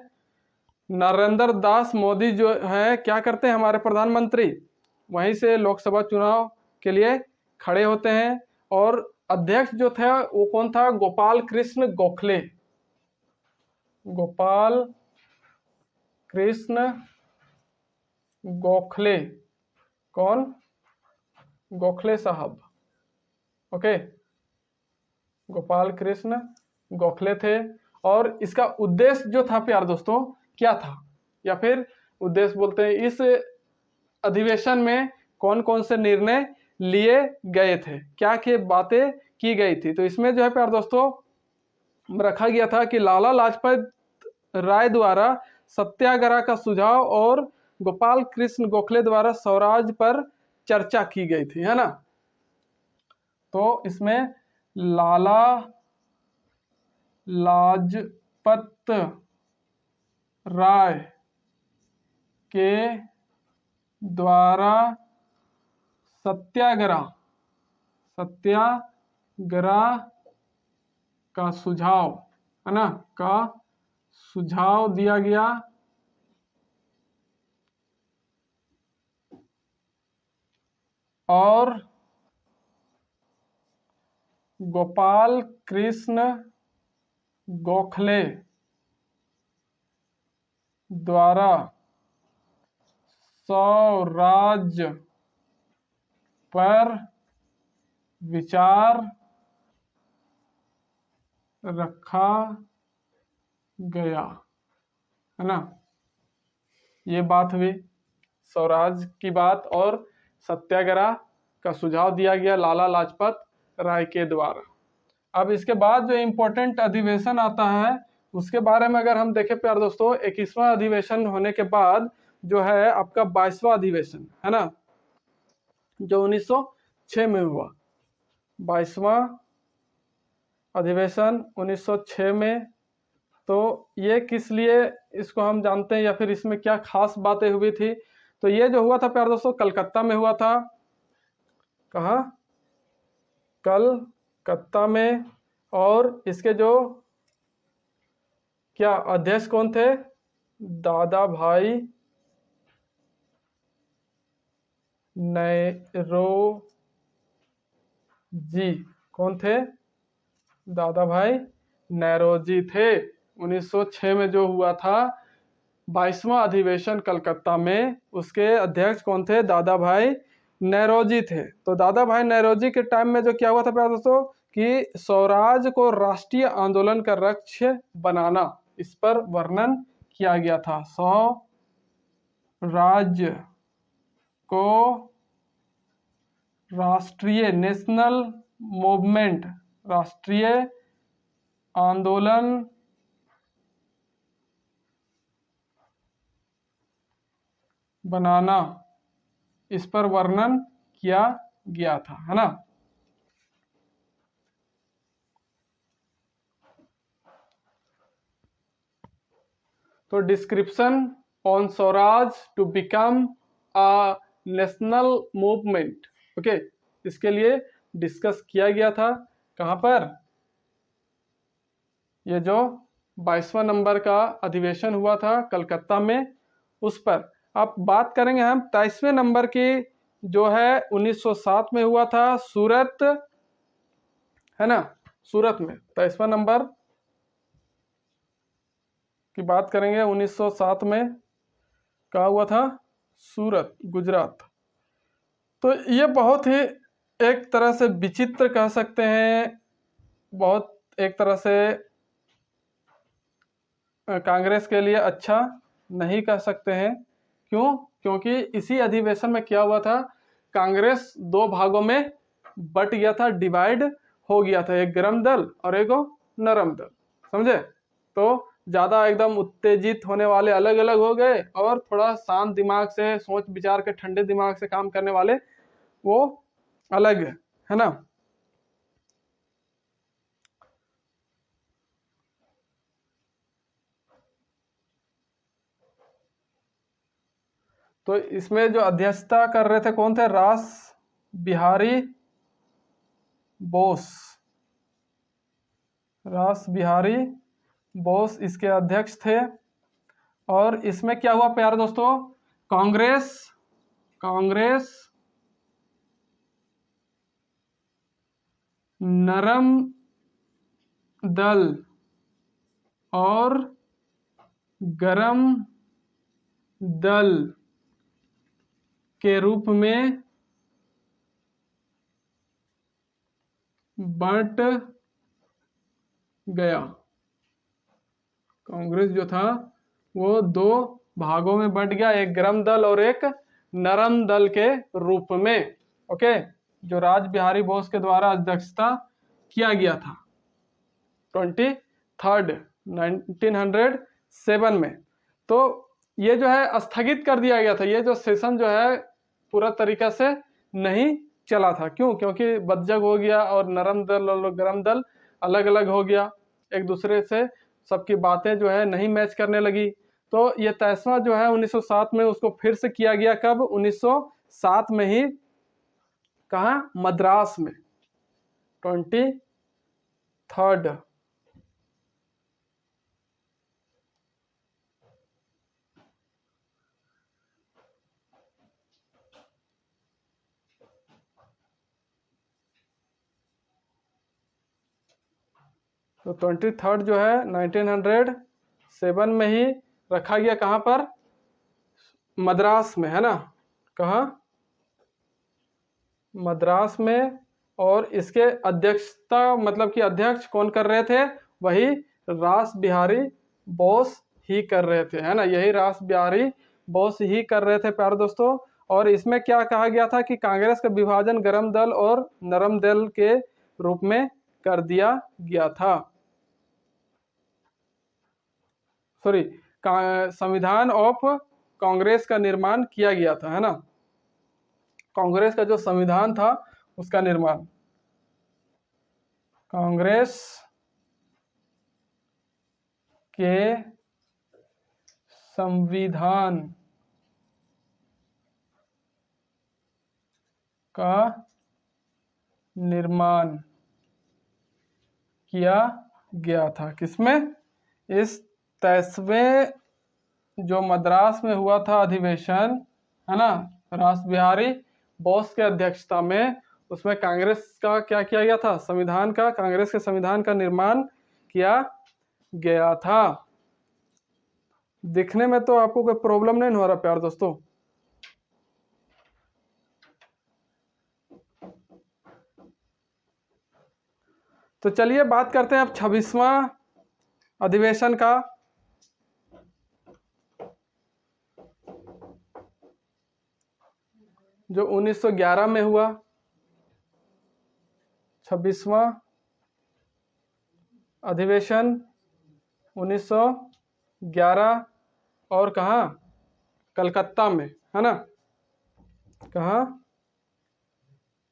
नरेंद्र दास मोदी जो है क्या करते हैं, हमारे प्रधानमंत्री, वहीं से लोकसभा चुनाव के लिए खड़े होते हैं। और अध्यक्ष जो थे वो कौन था, गोपाल कृष्ण गोखले, गोपाल कृष्ण गोखले, कौन, गोखले साहब। ओके, गोपाल कृष्ण गोखले थे। और इसका उद्देश्य जो था प्यार दोस्तों क्या था, या फिर उद्देश्य बोलते हैं, इस अधिवेशन में कौन कौन से निर्णय लिए गए थे, क्या क्या बातें की गई थी। तो इसमें जो है प्यार दोस्तों रखा गया था कि लाला लाजपत राय द्वारा सत्याग्रह का सुझाव और गोपाल कृष्ण गोखले द्वारा स्वराज पर चर्चा की गई थी, है ना। तो इसमें लाला लाजपत राय के द्वारा सत्याग्रह का सुझाव, है ना, का सुझाव दिया गया और गोपाल कृष्ण गोखले द्वारा स्वराज पर विचार रखा गया, है ना। ये बात हुई स्वराज की बात और सत्याग्रह का सुझाव दिया गया लाला लाजपत राय के द्वारा। अब इसके बाद जो इम्पोर्टेंट अधिवेशन आता है उसके बारे में अगर हम देखें प्यारे दोस्तों, 21वां अधिवेशन होने के बाद जो है आपका 22वां अधिवेशन, है ना, जो 1906 में हुआ। 22वां अधिवेशन 1906 में, तो ये किस लिए इसको हम जानते हैं या फिर इसमें क्या खास बातें हुई थी? तो ये जो हुआ था प्यारे दोस्तों कलकत्ता में हुआ था। कहाँ? कलकत्ता में। और इसके जो क्या अध्यक्ष कौन थे? दादा भाई नौरोजी। कौन थे? दादा भाई नौरोजी थे। 1906 में जो हुआ था 22वां अधिवेशन कलकत्ता में, उसके अध्यक्ष कौन थे? दादा भाई नौरोजी थे। तो दादा भाई नौरोजी के टाइम में जो क्या हुआ था प्यारे दोस्तों कि स्वराज को राष्ट्रीय आंदोलन का लक्ष्य बनाना, इस पर वर्णन किया गया था। स्वराज को राष्ट्रीय नेशनल मूवमेंट, राष्ट्रीय आंदोलन बनाना, इस पर वर्णन किया गया था, है ना। तो description on swaraj to become a national movement, okay, इसके लिए डिस्कस किया गया था। कहाँ पर? ये जो 22वां नंबर का अधिवेशन हुआ था कलकत्ता में, उस पर। अब बात करेंगे हम 23वें नंबर की, जो है 1907 में हुआ था सूरत, है ना, सूरत में। 23वां नंबर की बात करेंगे 1907 में, कहा हुआ था? सूरत, गुजरात। तो ये बहुत ही एक तरह से विचित्र कह सकते हैं, बहुत एक तरह से कांग्रेस के लिए अच्छा नहीं कह सकते हैं। क्यों? क्योंकि इसी अधिवेशन में क्या हुआ था, कांग्रेस दो भागों में बट गया था, डिवाइड हो गया था, एक गरम दल और एक नरम दल, समझे। तो ज्यादा एकदम उत्तेजित होने वाले अलग अलग हो गए और थोड़ा शांत दिमाग से सोच विचार के ठंडे दिमाग से काम करने वाले वो अलग है ना। तो इसमें जो अध्यक्षता कर रहे थे कौन थे? रास बिहारी बोस। रास बिहारी बोस इसके अध्यक्ष थे। और इसमें क्या हुआ प्यारे दोस्तों, कांग्रेस नरम दल और गरम दल के रूप में बंट गया। कांग्रेस जो था वो दो भागों में बंट गया, एक गरम दल और एक नरम दल के रूप में, ओके, जो राज बिहारी बोस के द्वारा अध्यक्षता किया गया था 23 1907 में। तो ये जो है स्थगित कर दिया गया था, ये जो सेशन जो है पूरा तरीका से नहीं चला था। क्यों? क्योंकि बदजग हो गया और नरम दल और गरम दल अलग अलग हो गया, एक दूसरे से सबकी बातें जो है नहीं मैच करने लगी। तो ये तैसवा जो है 1907 में उसको फिर से किया गया। कब? 1907 में ही। कहाँ? मद्रास में, 23rd। तो 23rd जो है 1907 में ही रखा गया। कहाँ पर? मद्रास में, है ना। कहाँ? मद्रास में। और इसके अध्यक्षता, मतलब कि अध्यक्ष कौन कर रहे थे? वही रास बिहारी बोस ही कर रहे थे, है ना। यही रास बिहारी बोस ही कर रहे थे प्यारे दोस्तों। और इसमें क्या कहा गया था कि कांग्रेस का विभाजन गर्म दल और नरम दल के रूप में कर दिया गया था। सॉरी, संविधान ऑफ कांग्रेस का निर्माण किया गया था, है ना। कांग्रेस का जो संविधान था उसका निर्माण, कांग्रेस के संविधान का निर्माण किया गया था। किसमें? इस 23वें जो मद्रास में हुआ था अधिवेशन, है ना, रास बिहारी बोस के अध्यक्षता में, उसमें कांग्रेस का क्या किया गया था? संविधान का, कांग्रेस के संविधान का निर्माण किया गया था। दिखने में तो आपको कोई प्रॉब्लम नहीं हो रहा प्यार दोस्तों? तो चलिए बात करते हैं अब 26वां अधिवेशन का। जो 1911 में हुआ, 26वां अधिवेशन 1911। और कहाँ? कलकत्ता में, है ना। कहाँ?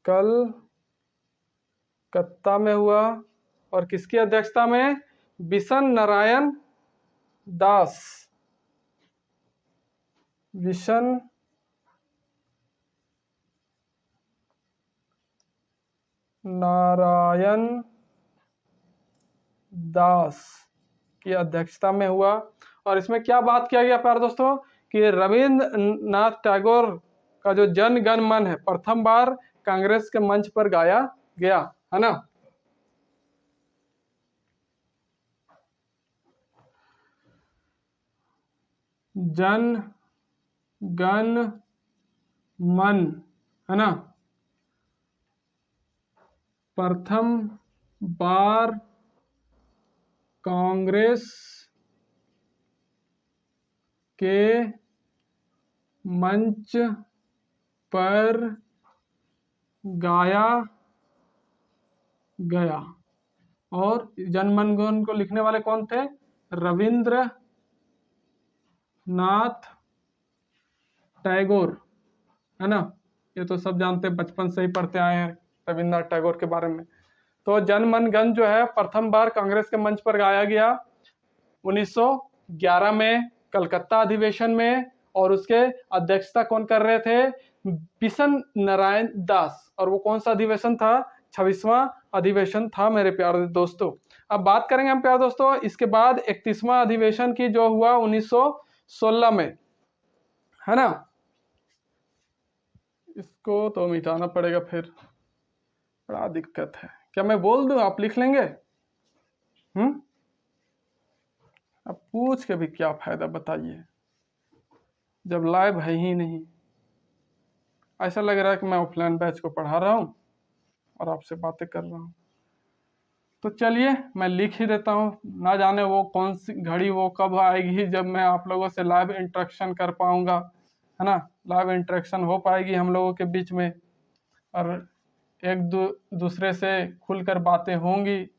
कलकत्ता में हुआ। और किसकी अध्यक्षता में? बिशन नारायण दास। बिशन नारायण दास की अध्यक्षता में हुआ। और इसमें क्या बात किया गया प्यारे दोस्तों कि रविंद्रनाथ टैगोर का जो जन गण मन है प्रथम बार कांग्रेस के मंच पर गाया गया, है ना। जन गण मन, है ना, प्रथम बार कांग्रेस के मंच पर गाया गया। और जनगण मन को लिखने वाले कौन थे? रविंद्रनाथ टैगोर, है ना। ये तो सब जानते हैं, बचपन से ही पढ़ते आए हैं रविंद्रनाथ टैगोर के बारे में। तो जन मन गण जो है प्रथम बार कांग्रेस के मंच पर गाया गया 1911 में कलकत्ता अधिवेशन में। और उसके अध्यक्षता कौन कर रहे थे? बिशन नारायण दास। और वो कौन सा अधिवेशन था? 26वां अधिवेशन था मेरे प्यारे दोस्तों। अब बात करेंगे हम प्यारे दोस्तों इसके बाद 31वां अधिवेशन की, जो हुआ 1916 में, है ना। इसको तो मिटाना पड़ेगा, फिर बड़ा दिक्कत है। क्या मैं बोल दूं, आप लिख लेंगे? अब पूछ के भी क्या फायदा बताइए, जब लाइव है ही नहीं। ऐसा लग रहा है कि मैं ऑफलाइन बैच को पढ़ा रहा हूँ और आपसे बातें कर रहा हूँ। तो चलिए मैं लिख ही देता हूँ, ना जाने वो कौन सी घड़ी वो कब आएगी जब मैं आप लोगों से लाइव इंटरेक्शन कर पाऊंगा, है ना। लाइव इंटरेक्शन हो पाएगी हम लोगों के बीच में और एक दूसरे से खुलकर बातें होंगी।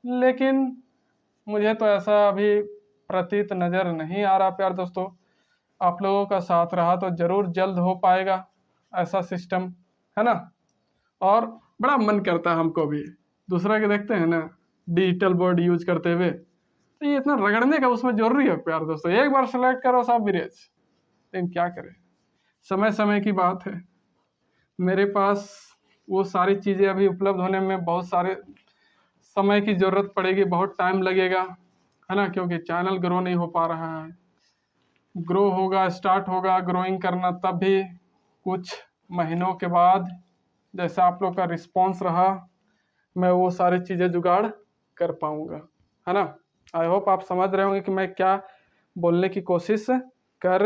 लेकिन मुझे तो ऐसा अभी प्रतीत नज़र नहीं आ रहा प्यार दोस्तों। आप लोगों का साथ रहा तो जरूर जल्द हो पाएगा ऐसा सिस्टम, है ना। और बड़ा मन करता है हमको भी दूसरा के देखते हैं ना, डिजिटल बोर्ड यूज करते हुए। तो ये इतना रगड़ने का उसमें जरूरी है प्यार दोस्तों, एक बार सेलेक्ट करो सब ब्रिज, लेकिन क्या करें, समय समय की बात है। मेरे पास वो सारी चीज़ें अभी उपलब्ध होने में बहुत सारे समय की ज़रूरत पड़ेगी, बहुत टाइम लगेगा, है ना, क्योंकि चैनल ग्रो नहीं हो पा रहा है। ग्रो होगा, स्टार्ट होगा ग्रोइंग करना, तब भी कुछ महीनों के बाद जैसा आप लोग का रिस्पॉन्स रहा, मैं वो सारी चीज़ें जुगाड़ कर पाऊंगा, है ना। आई होप आप समझ रहे होंगे कि मैं क्या बोलने की कोशिश कर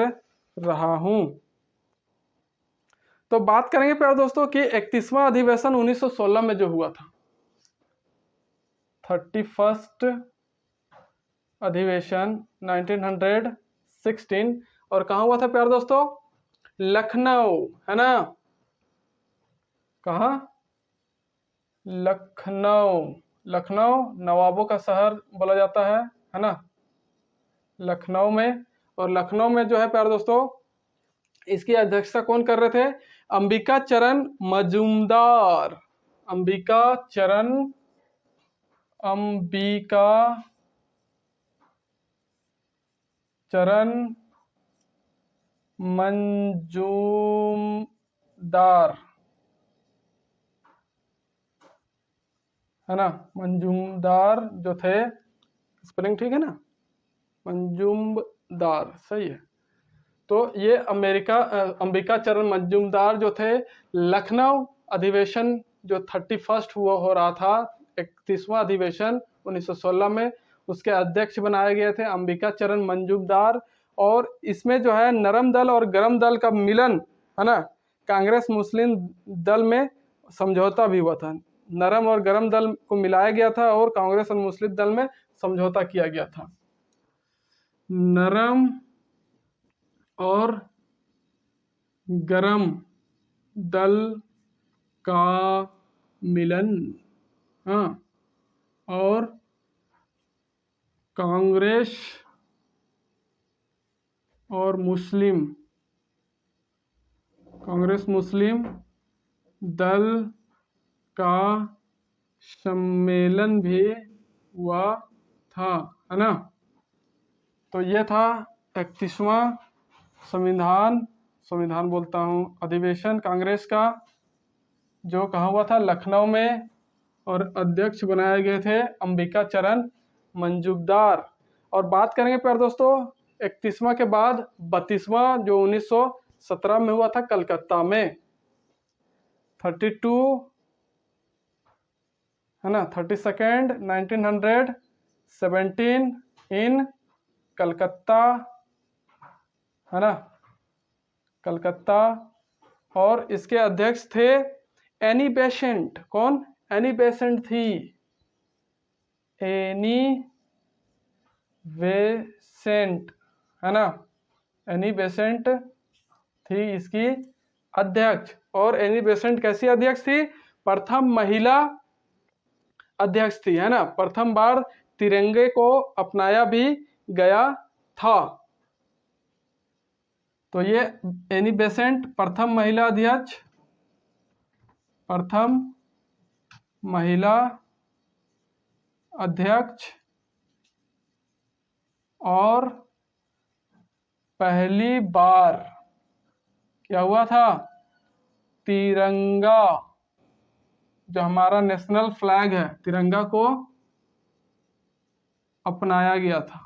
रहा हूँ। तो बात करेंगे प्यारे दोस्तों कि 31वां अधिवेशन 1916 में जो हुआ था, 31st अधिवेशन 1916, और कहाँ हुआ था प्यारे दोस्तों, लखनऊ, है ना। कहाँ, लखनऊ। लखनऊ नवाबों का शहर बोला जाता है ना, लखनऊ में। और लखनऊ में जो है प्यारे दोस्तों, इसकी अध्यक्षता कौन कर रहे थे, अंबिका चरण मजूमदार। अंबिका चरण, अंबिका चरण मंजूमदार, है ना, मंजूमदार जो थे, स्पेलिंग ठीक है ना, मंजूमदार सही है। तो ये अंबिका चरण मंजूमदार जो थे, लखनऊ अधिवेशन जो 31st हुआ हो रहा था, 31वां अधिवेशन 1916 में, उसके अध्यक्ष बनाए गए थे अंबिका चरण मंजूमदार। और इसमें जो है नरम दल और गरम दल का मिलन, है ना, कांग्रेस मुस्लिम दल में समझौता भी हुआ था। नरम और गरम दल को मिलाया गया था और कांग्रेस और मुस्लिम दल में समझौता किया गया था। नरम और गरम दल का मिलन, हाँ, और कांग्रेस और कांग्रेस मुस्लिम दल का सम्मेलन भी हुआ था, है ना। तो ये था 31वां संविधान बोलता हूँ, अधिवेशन कांग्रेस का, जो कहाँ हुआ था, लखनऊ में। और अध्यक्ष बनाए गए थे अंबिका चरण मंजूमदार। और बात करेंगे प्यारे दोस्तों 31वां के बाद 32वां जो 1917 में हुआ था कलकत्ता में, 32, है ना, 32nd 1917 इन कलकत्ता, है ना, कलकत्ता। और इसके अध्यक्ष थे एनी बेसेंट। कौन, एनी बेसेंट थी, एनी बेसेंट, है ना, एनी बेसेंट थी इसकी अध्यक्ष। और एनी बेसेंट कैसी अध्यक्ष थी, प्रथम महिला अध्यक्ष थी, है ना, प्रथम बार तिरंगे को अपनाया भी गया था। तो ये एनी बेसेंट प्रथम महिला अध्यक्ष, प्रथम महिला अध्यक्ष, और पहली बार क्या हुआ था, तिरंगा, जो हमारा नेशनल फ्लैग है, तिरंगा को अपनाया गया था,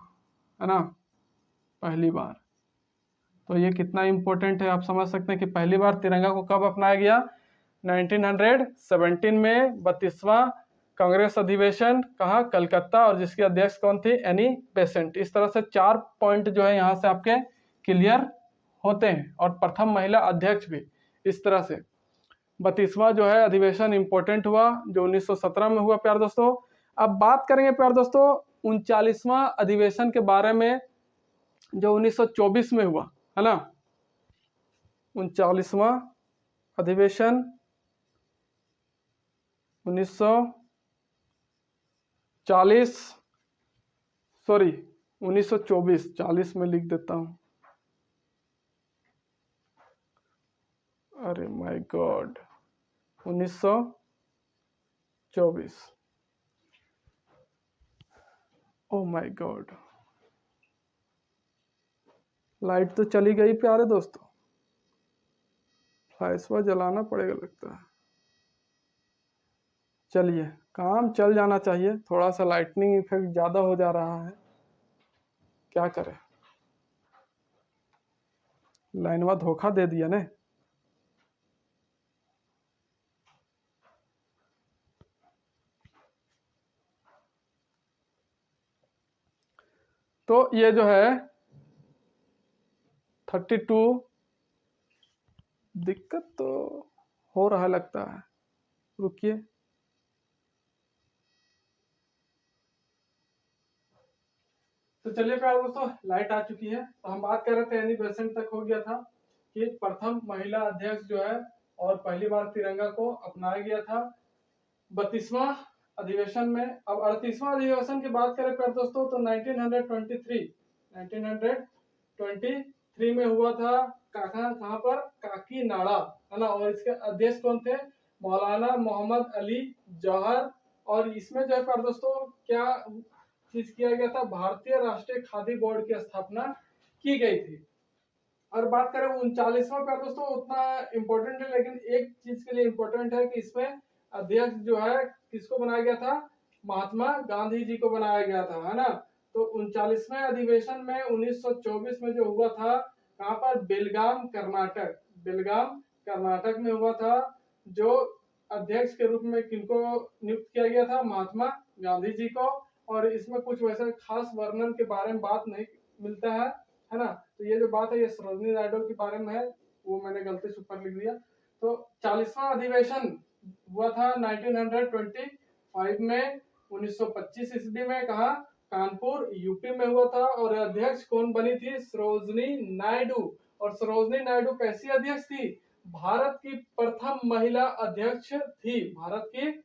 है ना, पहली बार। तो ये कितना इम्पोर्टेंट है आप समझ सकते हैं कि पहली बार तिरंगा को कब अपनाया गया, 1917 में 32वां कांग्रेस अधिवेशन, कहाँ, कलकत्ता। और जिसकी अध्यक्ष कौन थी, एनी बेसेंट। इस तरह से 4 पॉइंट जो है यहाँ से आपके क्लियर होते हैं। और प्रथम महिला अध्यक्ष भी इस तरह से। 32वां जो है अधिवेशन इंपॉर्टेंट हुआ जो 1917 में हुआ प्यार दोस्तों। अब बात करेंगे प्यार दोस्तों 39वां अधिवेशन के बारे में जो 1924 में हुआ, है ना। 39वां अधिवेशन 1940, सॉरी 1924, 40 में लिख देता हूँ, अरे my God, 1924। Oh my God, light तो चली गई प्यारे दोस्तों, फ्लैशवा जलाना पड़ेगा लगता है। चलिए, काम चल जाना चाहिए, थोड़ा सा लाइटनिंग इफेक्ट ज़्यादा हो जा रहा है, क्या करें, लाइनवा धोखा दे दिया ने। तो ये जो है 32 दिक्कत तो हो रहा लगता है, रुकिए। तो चलिए प्यारे दोस्तों, लाइट आ चुकी है। तो हम बात कर रहे थे एनिवर्सरी तक हो गया था कि प्रथम महिला अध्यक्ष जो है और पहली बार तिरंगा को अपनाया गया था 32वां अधिवेशन में। अब 38वां अधिवेशन की बात करें प्यारे दोस्तों तो 1923 में हुआ था। कहाँ पर, काकीनाडा, है ना। और इसके अध्यक्ष कौन थे, मौलाना मोहम्मद अली जौहर। और इसमें जो है प्यारे दोस्तों क्या चीज किया गया था, भारतीय राष्ट्रीय खादी बोर्ड की स्थापना की गई थी। और बात करें 39वां प्यारे दोस्तों, उतना इम्पोर्टेंट है, लेकिन एक चीज के लिए इम्पोर्टेंट है कि इसमें अध्यक्ष जो है किसको बनाया गया था, महात्मा गांधी जी को बनाया गया था, है ना। तो 39वें अधिवेशन में 1924 में जो हुआ था, कहाँ पर, बेलगाम कर्नाटक, बेलगाम कर्नाटक में हुआ था। जो अध्यक्ष के रूप में किनको नियुक्त किया गया था, महात्मा गांधी जी को। और इसमें कुछ वैसे खास वर्णन के बारे में बात नहीं मिलता है ना। तो ये जो बात है ये सरोजनी नायडू के बारे में है, वो मैंने गलती से ऊपर लिख दिया। तो 40वां अधिवेशन हुआ था 1925 में, 1925 ईस्वी में, कहा, कानपुर यूपी में हुआ था। और अध्यक्ष कौन बनी थी, सरोजनी नायडू। और सरोजनी नायडू कैसी अध्यक्ष थी, भारत की प्रथम महिला अध्यक्ष थी, भारत की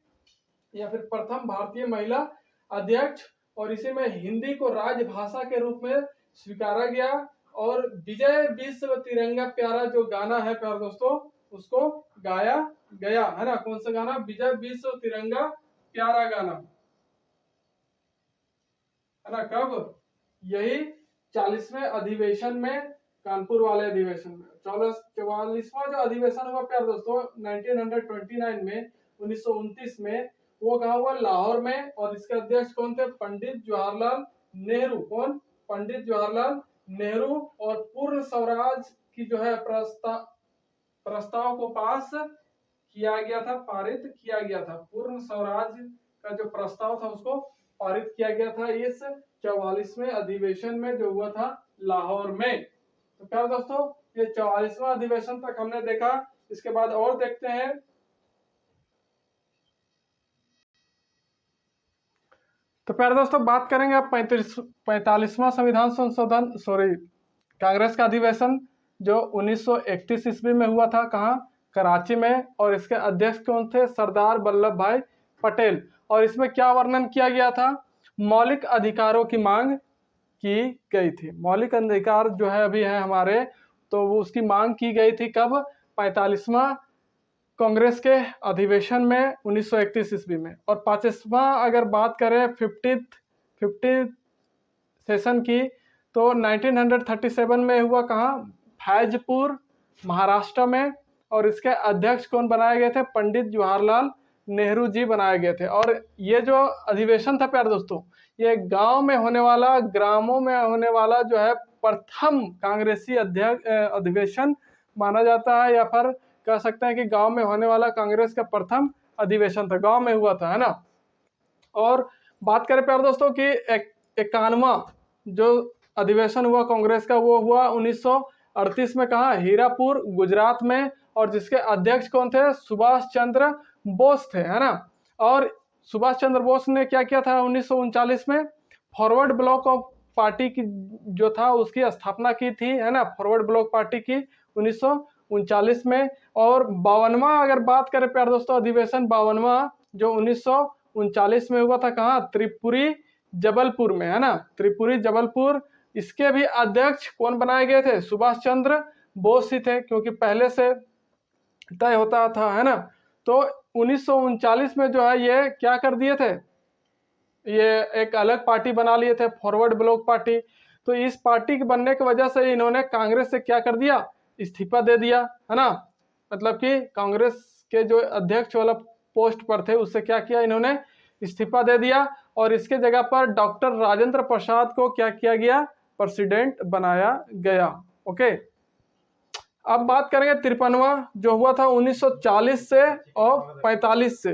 या फिर प्रथम भारतीय महिला अध्यक्ष। और इसी में हिंदी को राजभाषा के रूप में स्वीकारा गया। और विजय विश्व तिरंगा प्यारा जो गाना है प्यारे दोस्तों, उसको गाया गया, है ना। कौन सा गाना, विजय विश्व तिरंगा प्यारा गाना, है ना। कब, यही 40वें अधिवेशन में, कानपुर वाले अधिवेशन में। 44वां जो अधिवेशन हुआ प्यारे दोस्तों 1929 में, 1929 में, वो कहा हुआ, लाहौर में। और इसके अध्यक्ष कौन थे, पंडित जवाहरलाल नेहरू। कौन, पंडित जवाहरलाल नेहरू। और पूर्ण स्वराज की जो है प्रस्ताव को पास किया गया था, पारित किया गया था। पूर्ण स्वराज का जो प्रस्ताव था उसको पारित किया गया था इस 44वें अधिवेशन में जो हुआ था लाहौर में। तो प्यारे दोस्तों ये 44वां अधिवेशन तक हमने देखा। इसके बाद और देखते हैं। तो प्यारे दोस्तों बात करेंगे अब 45वां संविधान संशोधन, सॉरी, कांग्रेस का अधिवेशन जो 1931 ईस्वी में हुआ था, कहाँ, कराची में। और इसके अध्यक्ष कौन थे, सरदार वल्लभ भाई पटेल। और इसमें क्या वर्णन किया गया था, मौलिक अधिकारों की मांग की गई थी। मौलिक अधिकार जो है अभी है हमारे, तो वो उसकी मांग की गई थी कब, 45वां कांग्रेस के अधिवेशन में 1931 ईस्वी में। और 25वां अगर बात करें 50 सेशन की, तो 1937 में हुआ, कहाँ, फैजपुर महाराष्ट्र में। और इसके अध्यक्ष कौन बनाए गए थे, पंडित जवाहरलाल नेहरू जी बनाए गए थे। और ये जो अधिवेशन था प्यारे दोस्तों, ये गांव में होने वाला, ग्रामों में होने वाला जो है प्रथम कांग्रेसी अधिवेशन माना जाता है, या फिर कह सकते हैं कि गांव में होने वाला कांग्रेस का प्रथम अधिवेशन था, गांव में हुआ था, है ना। और बात करें प्यारे दोस्तों कि 51वां जो अधिवेशन हुआ कांग्रेस का, वो हुआ 1938 में, कहा, हीरापुर गुजरात में। और जिसके अध्यक्ष कौन थे, सुभाष चंद्र बोस थे, है ना। और सुभाष चंद्र बोस ने क्या किया था 1939 में, फॉरवर्ड ब्लॉक ऑफ पार्टी की जो था उसकी स्थापना की थी, है ना, फॉरवर्ड ब्लॉक पार्टी की 1939 में। और 52वां अगर बात करें प्यारे दोस्तों अधिवेशन, 52वां जो 1939 में हुआ था, कहाँ, त्रिपुरी जबलपुर में, है ना, त्रिपुरी जबलपुर। इसके भी अध्यक्ष कौन बनाए गए थे, सुभाष चंद्र बोस ही थे, क्योंकि पहले से तय होता था, है ना। तो 1939 में जो है ये क्या कर दिए थे, ये एक अलग पार्टी बना लिए थे, फॉरवर्ड ब्लॉक पार्टी। तो इस पार्टी के बनने की वजह से इन्होंने कांग्रेस से क्या कर दिया, इस्तीफा दे दिया, है ना। मतलब कि कांग्रेस के जो अध्यक्ष वाला पोस्ट पर थे उससे क्या किया इन्होंने, इस्तीफा दे दिया। और इसके जगह पर डॉक्टर राजेंद्र प्रसाद को क्या किया गया, प्रेसिडेंट बनाया गया। ओके, अब बात करेंगे 53वां, जो हुआ था 1940 से और 45 से।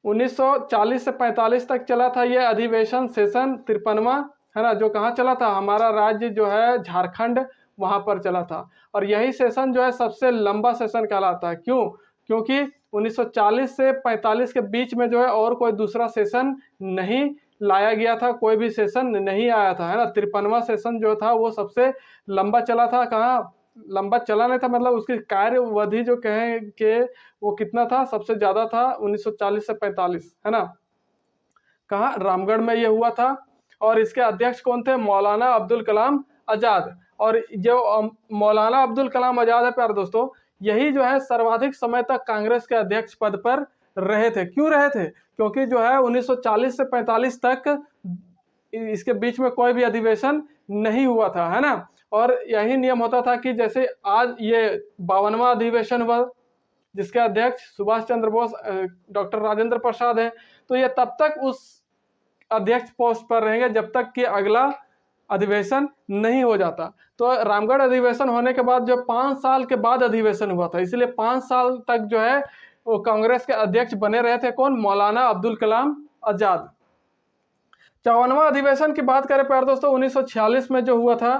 1940 से 45 तक चला था ये अधिवेशन सेशन 53वां, है ना, जो कहाँ चला था, हमारा राज्य जो है झारखंड, वहां पर चला था। और यही सेशन जो है सबसे लंबा सेशन कहलाता है। क्यों, क्योंकि 1940 से 45 के बीच में जो है और कोई दूसरा सेशन नहीं लाया गया था, कोई भी सेशन नहीं आया था, है ना। 53वां सेशन जो था वो सबसे लंबा चला था। कहाँ लंबा चला नहीं था, मतलब उसकी कार्यवधि जो कहें कि वो कितना था, सबसे ज्यादा था 1940 से 45, है ना। कहाँ, रामगढ़ में ये हुआ था। और इसके अध्यक्ष कौन थे, मौलाना अब्दुल कलाम आजाद। और जो मौलाना अब्दुल कलाम आजाद है प्यारे दोस्तों, यही जो है सर्वाधिक समय तक कांग्रेस के अध्यक्ष पद पर रहे थे। क्यों रहे थे, क्योंकि जो है 1940 से 45 तक इसके बीच में कोई भी अधिवेशन नहीं हुआ था, है ना। और यही नियम होता था कि जैसे आज ये 52वां अधिवेशन हुआ, जिसके अध्यक्ष सुभाष चंद्र बोस, डॉक्टर राजेंद्र प्रसाद है, तो ये तब तक उस अध्यक्ष पोस्ट पर रहेंगे जब तक कि अगला अधिवेशन नहीं हो जाता। तो रामगढ़ अधिवेशन होने के बाद जो 5 साल के बाद अधिवेशन हुआ था, इसलिए 5 साल तक जो है वो कांग्रेस के अध्यक्ष बने रहे थे। कौन, मौलाना अब्दुल कलाम आजाद। 54वां अधिवेशन की बात करें प्यारे दोस्तों, 1946 में जो हुआ था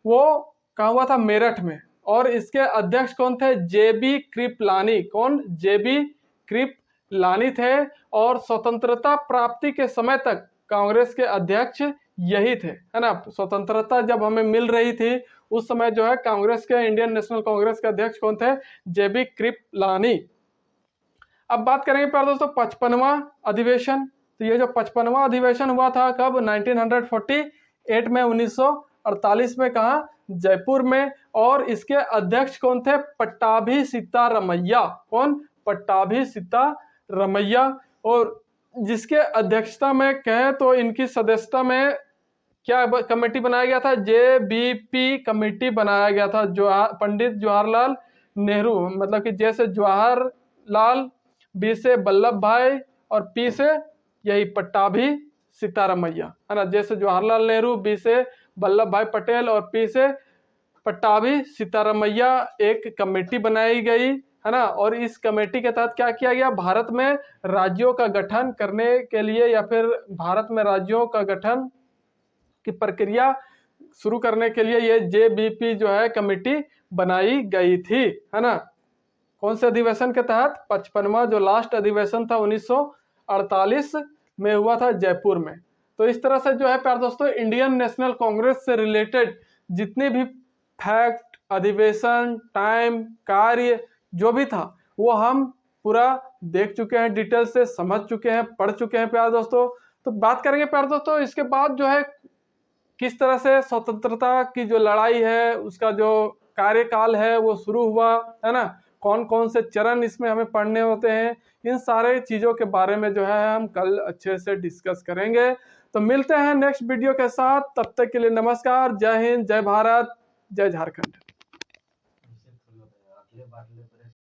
वो कहा हुआ था, मेरठ में। और इसके अध्यक्ष कौन थे, जेबी कृपलानी। कौन, जेबी कृपलानी थे। और स्वतंत्रता प्राप्ति के समय तक कांग्रेस के अध्यक्ष यही थे, है ना। स्वतंत्रता जब हमें मिल रही थी उस समय जो है कांग्रेस के, इंडियन नेशनल कांग्रेस के अध्यक्ष कौन थे, जेबी कृपलानी। अब बात करेंगे प्यारे दोस्तों 55वां अधिवेशन। तो ये जो 55वां अधिवेशन हुआ था कब, 1948 में, 1948 में। कहा, जयपुर में। और इसके अध्यक्ष कौन थे, पट्टाभी सीतारमैया। कौन, पट्टाभी सीतारमैया। और जिसके अध्यक्षता में कहें तो इनकी सदस्यता में क्या कमेटी बनाया गया था, JBP कमेटी बनाया गया था। पंडित जवाहरलाल नेहरू, मतलब कि जैसे जवाहरलाल, बी से वल्लभ भाई, और पी से यही पट्टाभी सीतारमैया, है ना। जैसे जवाहरलाल नेहरू, बी से वल्लभ भाई पटेल, और पी से पट्टाभी सीतारमैया एक कमेटी बनाई गई, है ना। और इस कमेटी के तहत क्या किया गया, भारत में राज्यों का गठन करने के लिए, या फिर भारत में राज्यों का गठन की प्रक्रिया शुरू करने के लिए ये JBP जो है कमेटी बनाई गई थी, है ना। कौन से अधिवेशन के तहत, 55वां, जो लास्ट अधिवेशन था 1948 में हुआ था जयपुर में। तो इस तरह से जो है प्यारे दोस्तों, इंडियन नेशनल कांग्रेस से रिलेटेड जितने भी फैक्ट, अधिवेशन, टाइम, कार्य जो भी था वो हम पूरा देख चुके हैं, डिटेल से समझ चुके हैं, पढ़ चुके हैं प्यारे दोस्तों। तो बात करेंगे प्यारे दोस्तों इसके बाद जो है किस तरह से स्वतंत्रता की जो लड़ाई है उसका जो कार्यकाल है वो शुरू हुआ, है ना। कौन कौन से चरण इसमें हमें पढ़ने होते हैं, इन सारे चीजों के बारे में जो है हम कल अच्छे से डिस्कस करेंगे। तो मिलते हैं नेक्स्ट वीडियो के साथ, तब तक के लिए नमस्कार, जय हिंद, जय भारत, जय झारखंड।